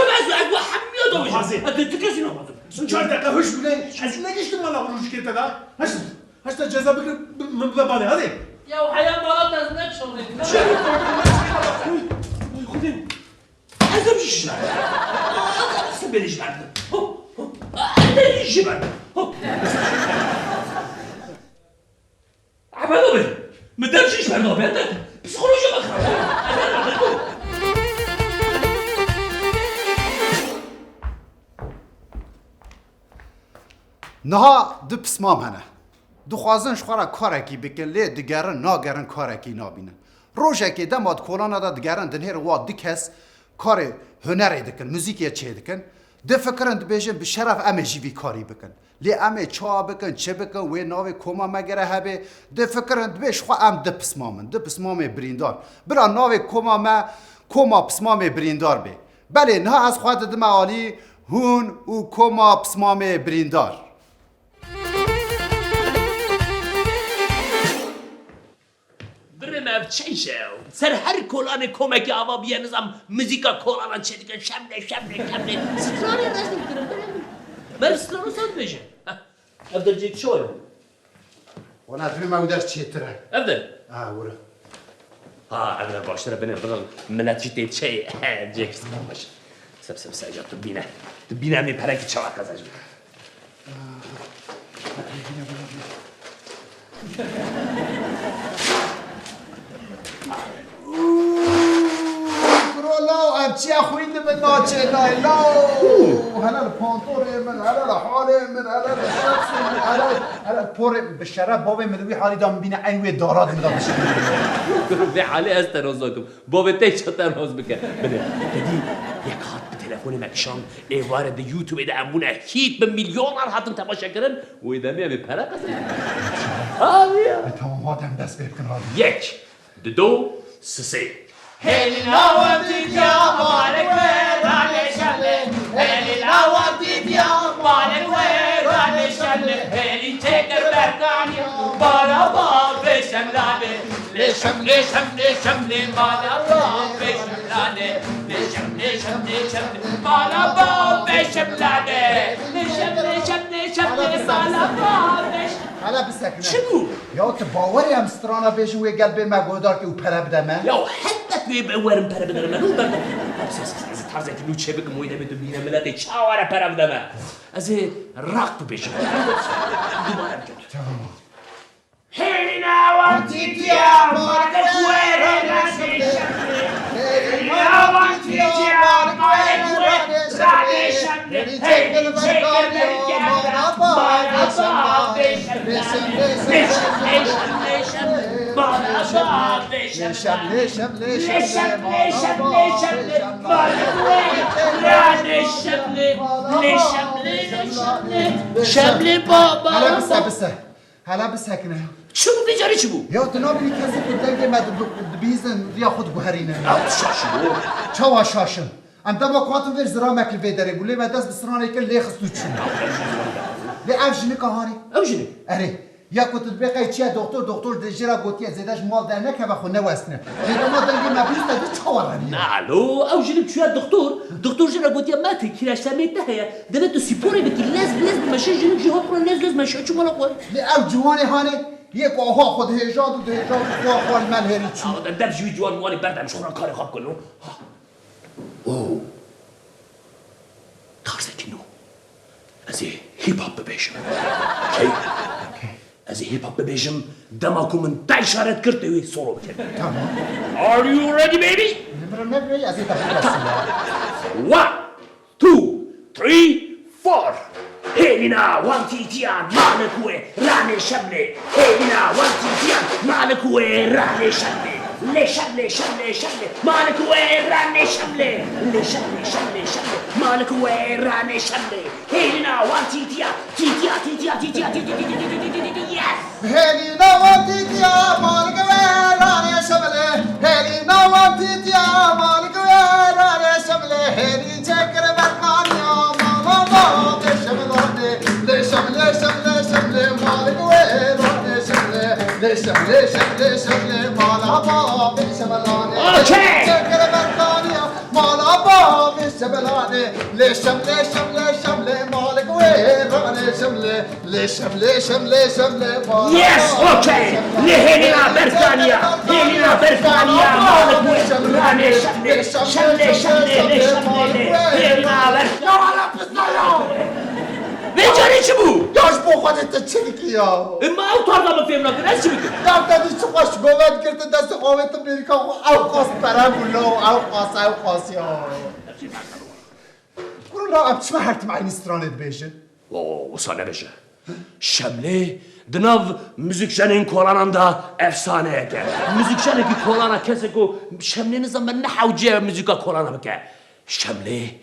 C: حميه دوش
J: خازي.
C: انت كاسي نو
J: Sun çardak hoş bile. Hazine geçtim valla bunu şirkete daha. Haşta ceza bekle bana hadi.
E: یا حیا بالا تزنه شده
C: خدیم ازم شیشه ازم بلیش بردم بلیش بردم عبالو بی مدام شیش بردم بردم پسیخولوژی بخرم
B: نها دو پسمام هنه دو خوازن شخورا کارکی بکن لی دگرن ناگرن کارکی نابینه روشه که دماد کولانا دا دگرن دنهر واد دی کس کار هنره دکن موزیکی چه دکن ده فکرن دو بیشن به شرف امه جیوی کاری بکن لی امه چا بکن چه بکن وی ناوی کوما مگره هبه ده فکرن دو بیش خواه ام ده پسمام بریندار برا ناوی کوما پسمام بریندار بی بله نه از خواهد دم آلی هون و کوما پسمام بریندار
C: برم چی شو سر هر کلان کمکی آوا بیا نظام موزیکا کلان چه دیگه شمله سفرانی نزدیک درم من سفرانو سند بیشه افدر جیک شوی
B: وانا دوی مودر چیتره
C: افدر
B: وره
C: افدر باشتره بنه بغل مناتی تیت چی جیک سفران باشه سب سجا تو بینه همی پرکی چوا قزاج
B: لاو امچی خوینده به ناچه نای لاو هلال پانتوره من هلال حاله من هلال شخص من هلال پور به شرف بابه مدوی حالی دام بینه اینوی داراد مدام بشه
C: به حالی استنوزاکم بابه تی چه تنوز بکن بده دیدی یک خط به تلفن مکشان ایوار ده یوتیوب ده امونه هیت به میلیونر هاتن تماشا کردن و ایدمی همی پره قصد
B: به تمام آدم دست بکن حالی
C: یک دو سه
A: هلی لاوتی بیا مالک ورانه شله هلی لاوتی بیا مالک ورانه شله هلی تکر برکانی بالا با بشم لاله لشم بالا با بشم لاله لشم بالا با بشم لاله لشم بالا با بشم
B: حالا بسکنه
C: چه بود؟
B: یا تو باوری هم سترانا بیشون وی گل به مگودار که او پره بده من
C: یا حتی توی به ورم پره بدارم من اون بردم از تازه که نوچه بگم مویده بدو بینه ملت چاوره پرم دمه از رقب بشم دوباره بگم هیلی نوانتی تیا مارک کوره رانشم هیلی نوانتی تیا مارک کوره رانشم هیلی چکر برگردم مارا شبله بابا
B: هلا بسه هلا بسکنه
C: چو بیجاری چی بود؟
B: یا تنابی کسی کدنگ مد بیزن ریا خود بوهرینه
C: شاشی بود
B: چوا شاشن ام دما قاتم ور زرا مکل بیدره گوله و دست بسرانه که لیخ سوچون لی افجنی کهانی
C: اوجنی
B: اره یا کتت بقای چیه دکتر دجرا گوتی زیدش مال در نکه و خونه وستنه لیدو ما دنگی مبیز دادی چوارانی
C: نالو اوجنی چیه دکتر جرا گوتی ماتی کلاش سمیت نهیه دلت تو سیپوری بکی لز بمشه جنوب جهات کنه لز مشه چو مالا قوی
B: لی او جوانی هانی یک آها خود هجاد و دهجاد و خواه من هری چی
C: در جوی جوان موانی بردم شوران کاری خواب کنو او تارزه کنو از هیپ هاپ ببیشم از هیپ هاپ ببیشم دماکو من تا اشارت کرده وی سولو بکن
B: تمام
C: Are you ready baby?
B: نمرم نبری از این تفیل
C: 1 2 3 4 هیلینا وانتیتیان مالکوه رانه شبله هیلینا وانتیتیان مالکوه رانه شبله شبله مالکوه رانه شبله شبله مالکوه رانه شبله هیلینا وانتیتیا تیتیا yes
B: هلینا وانتیتیا مالکوه رانه شبله هلینا وانتیتیا مالکوه رانه شبله هلی چکر برکانیا مالا شبله مالکوه رانه شبله شبله مالا باب شبلانه چکر برکانیا مالا باب شبلانه شبله مالکوه رانه شبله مالا
C: Yes, okay. Helena Berkania مالکوه رانه شبله Helena Berkania بیچاره چی بود؟
B: داشت با خودت چه کیا؟
C: ما او تاردا فهم نکن از چی میگه؟
B: دادی چه خوش گومد کرده دست قومت امریکا او قاس پرم بلو او قاس یا برو ام چه هرت معنی استرانت بیشه؟
C: اوه سانه بشه شمله دناو müzikşen این کولانان دا افسانه که müzikşen کی کولانا کسی کو شمله نظام من نحوجه müzika کولانا بکه شمله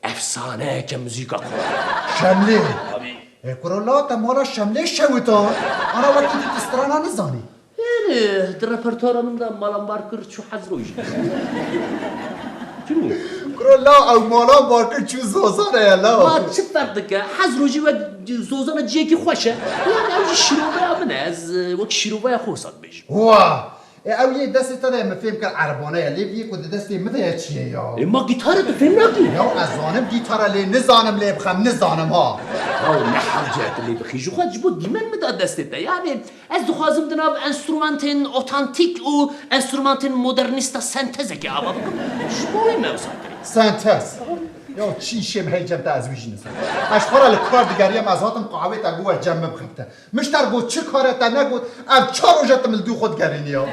C: افسانه که müzika کولانا
B: شمله کرولا تمارا شمله شویتا انا وقتی استرانا نزانی
C: یعنی در رپرتورم دا مالام بار کرد چو حضرویش چنو؟
B: کرولا او مالا بارکر چو زوزانه یلا
C: ما چه فرق که حضروجی و زوزانه جیه که خوشه یعنی اوجی شیروبه منه از وقت شیروبه خوصاد بیش
B: واه او یه دستی تا ده مفهم کن عربانه یا لیبیه کده دستی مده چیه یا
C: ما گیتاره تو فهم نکی
B: یا از زانم گیتاره لی نزانم لی بخم نزانم ها
C: او نحوجت لی بخیجو خود جبو دیمن مداد دستت یعنی از دخوازم دناب انسترومانتین اوتانتیک و انسترومانتین مدرنیستا سنتزه که آبا بکن شبوی موسان
B: سنتز یا چی شم هی جمع تازویج نزن اشخارا لکار دیگری هم از هاتم قاوه تا گوه جمع بخبته مشتر گو چه کاره تا نگود ام چار روژت ملدو خود گرینی یا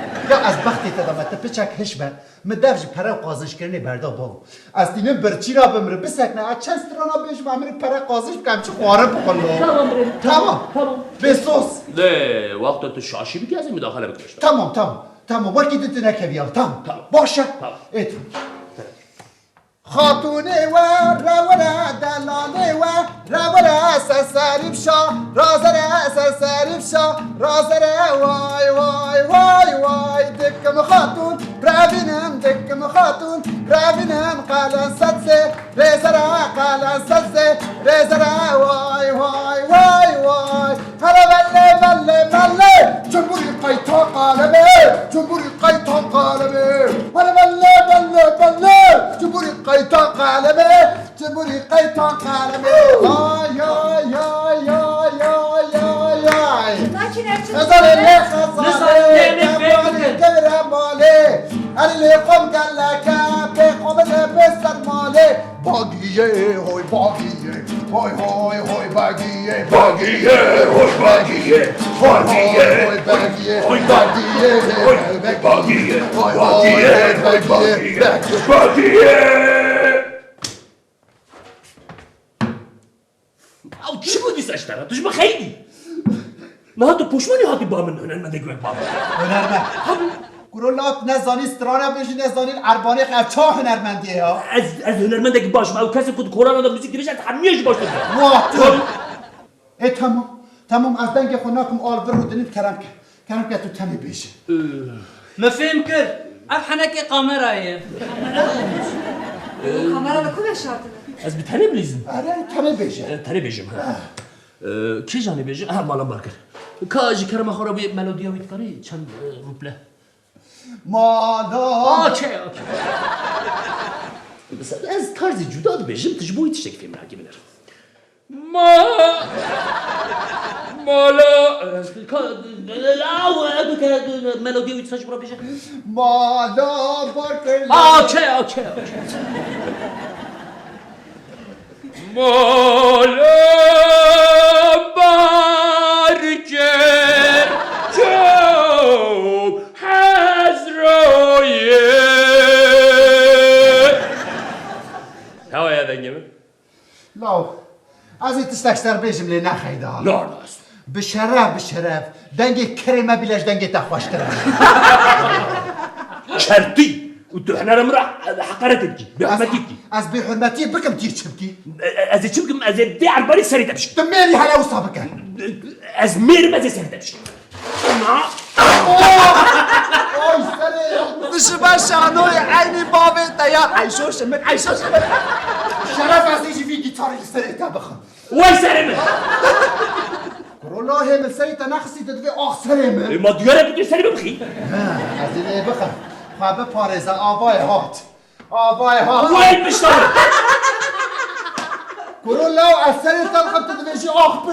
B: از بختی تا دامت پچک هشبه مدفج پره قازش کرنی بردا باو از دینم برچی را بمره بسکنه از چند سترانا بیش بمره پره قازش بکنم چه خواره بکنلو تمام بسوس
C: لی وقت تو شاشی بگی از این مداخله بکنشت
B: تمام وقتی دیت نکبیم تمام باشه ایتو خاتونه و روانه دلانه و روانه سرسریب شا رازره سرسریب شا رازره وای وای وای وای دکم خاتون دکم خاتون برابینم قلن سدسه رزره قلن سدسه رزره وای وای وای وای هلا بله جمهوری قیتا قالبه جمهوری قیتا قالبه هلا بله جمهوری قیتا قالبه جمهوری قیتا قالبه آی آی آی آی آی آی آی نزاله اللي قم قال لك بقوم بس باگیه هوی باگیه هوی هوی هوی باگیه
A: باگیه هوی باگیه باگیه
B: هوی باگیه
A: هوی
B: باگیه
A: باگیه باگیه
B: باگیه
A: باگیه
C: او چی بودی سشتره؟ توش بخیلی نه تو پشمانی هاتی با من هنرمنده گوه بابا
B: هنرمند گرولات نزانی استرانه بشی نزانی اربانی قفچه هنرمندیه ها
C: از هنرمنده که باش او کسی که کوران آدم موزیک دیویشن همیشه باش
B: واه تمام از دنگ خوناکم آلور رو دنید کرم که تو تمی بیشه
D: مفهم کرد اف حنك قمرة
F: کامرا به کدوم شرطه؟
C: از بی تنه بلیزم
B: آره تمی بیشه
C: تنه بیجم کی جانی بیجم؟ مالا برکر کاجی کرم خورا بی ملودیا وید کاری چند روبله
B: مالا
C: اوکی بس از تارزی جدا دو بیجم تجبوی تشتک فیلم راگی بینر مالا ملودیا وید ساج برا بیجم
B: مالا برکر
C: اوکی مالا برکر جو حزرویه هوای دنگمه
B: لاو از این تستکستر بیشم لی نخیده ها
C: لا راست
B: بشرف دنگ کریمه بیلش دنگ تخوش کرد
C: شرطی و تو احنا رمرا حقارتك بحرمتك
B: از به حرمتی بکم تیر چبکی
C: از چی بگم از دی عرباری سری تمشي
B: دمیری حالا وصا بکن
C: از میر ما زي سری تمشي
B: اوی سری
J: بشبه شانوی عینی بابه تیار عیشوش من
B: شرف از ایجی وی گیتاری سری تا بخم
C: وای سری من
B: کرولا هم سری تا نخسی تدوی آخ سری من
C: ما دیاره بگیر سری ببخی
B: از این بخم خواه بپارزه آوای هات
C: وای بشتامه
B: کرولا از سری تا خب تدویشی آخ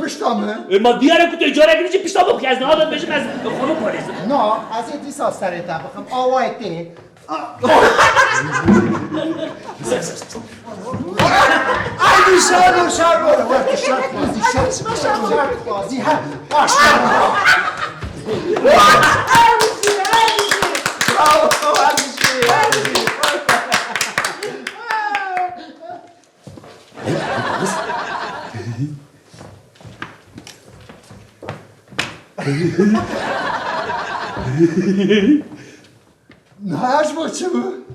B: پشتامه
C: ما دیاره که اجاره گیری چی پیشتا بخی از نهادت بشم از خانو پاریزه
B: نه از این دیسا سری تا بخم آوای تی
J: عینی شانو
B: وقتی شرط بازی هم نهاش با چه بود؟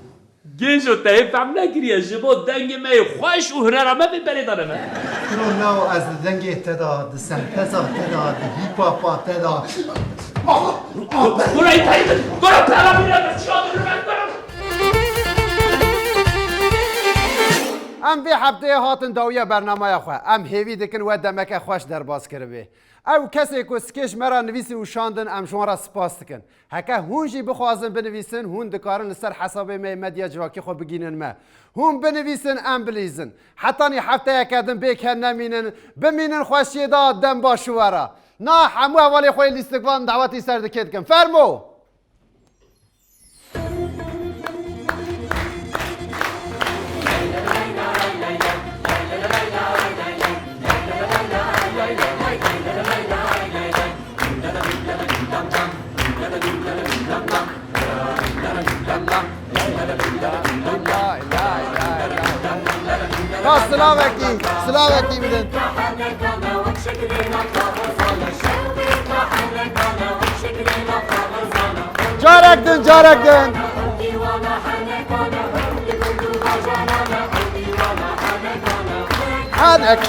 C: گیجو تایی فهم نگیریه جبو دنگ می خوش و هنرمه بی بری داره من
B: کروناو از دنگ تداد سنتزا تداد هیپاپا تداد
C: برای تایی برای پرا بیرم چیاد رو من برم
B: ام وی هفته هاتن داویه برنامه خواه ام هیوی دکن و دمک خوش در باز کرده او کسی که سکش مرا نویسی و شاندن ام شما را سپاس دکن هکه هون جی بخوازن بنویسن هون دکارن لسر حسابه می مدیا جواکی خو بگینن ما هون بنویسن ام بلیزن حتی نی هفته یکدن بیکن نمینن بمینن خوشی داد دم باشوارا نه همو اولی خوی لیستگوان دعوتی سر دکت کن فرمو سلامتی بدن جارك دن حنك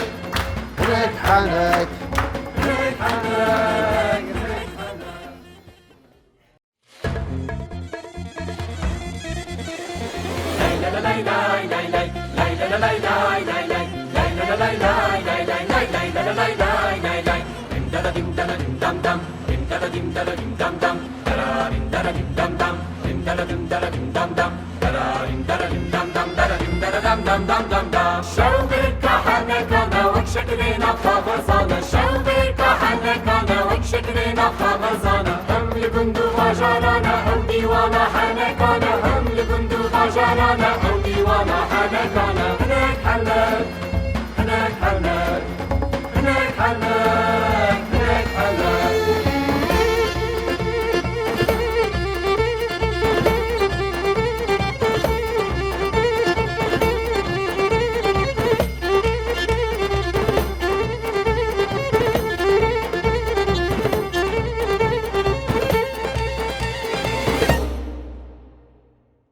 K: هم لبندو غجرانا أو ديوانا حنكانا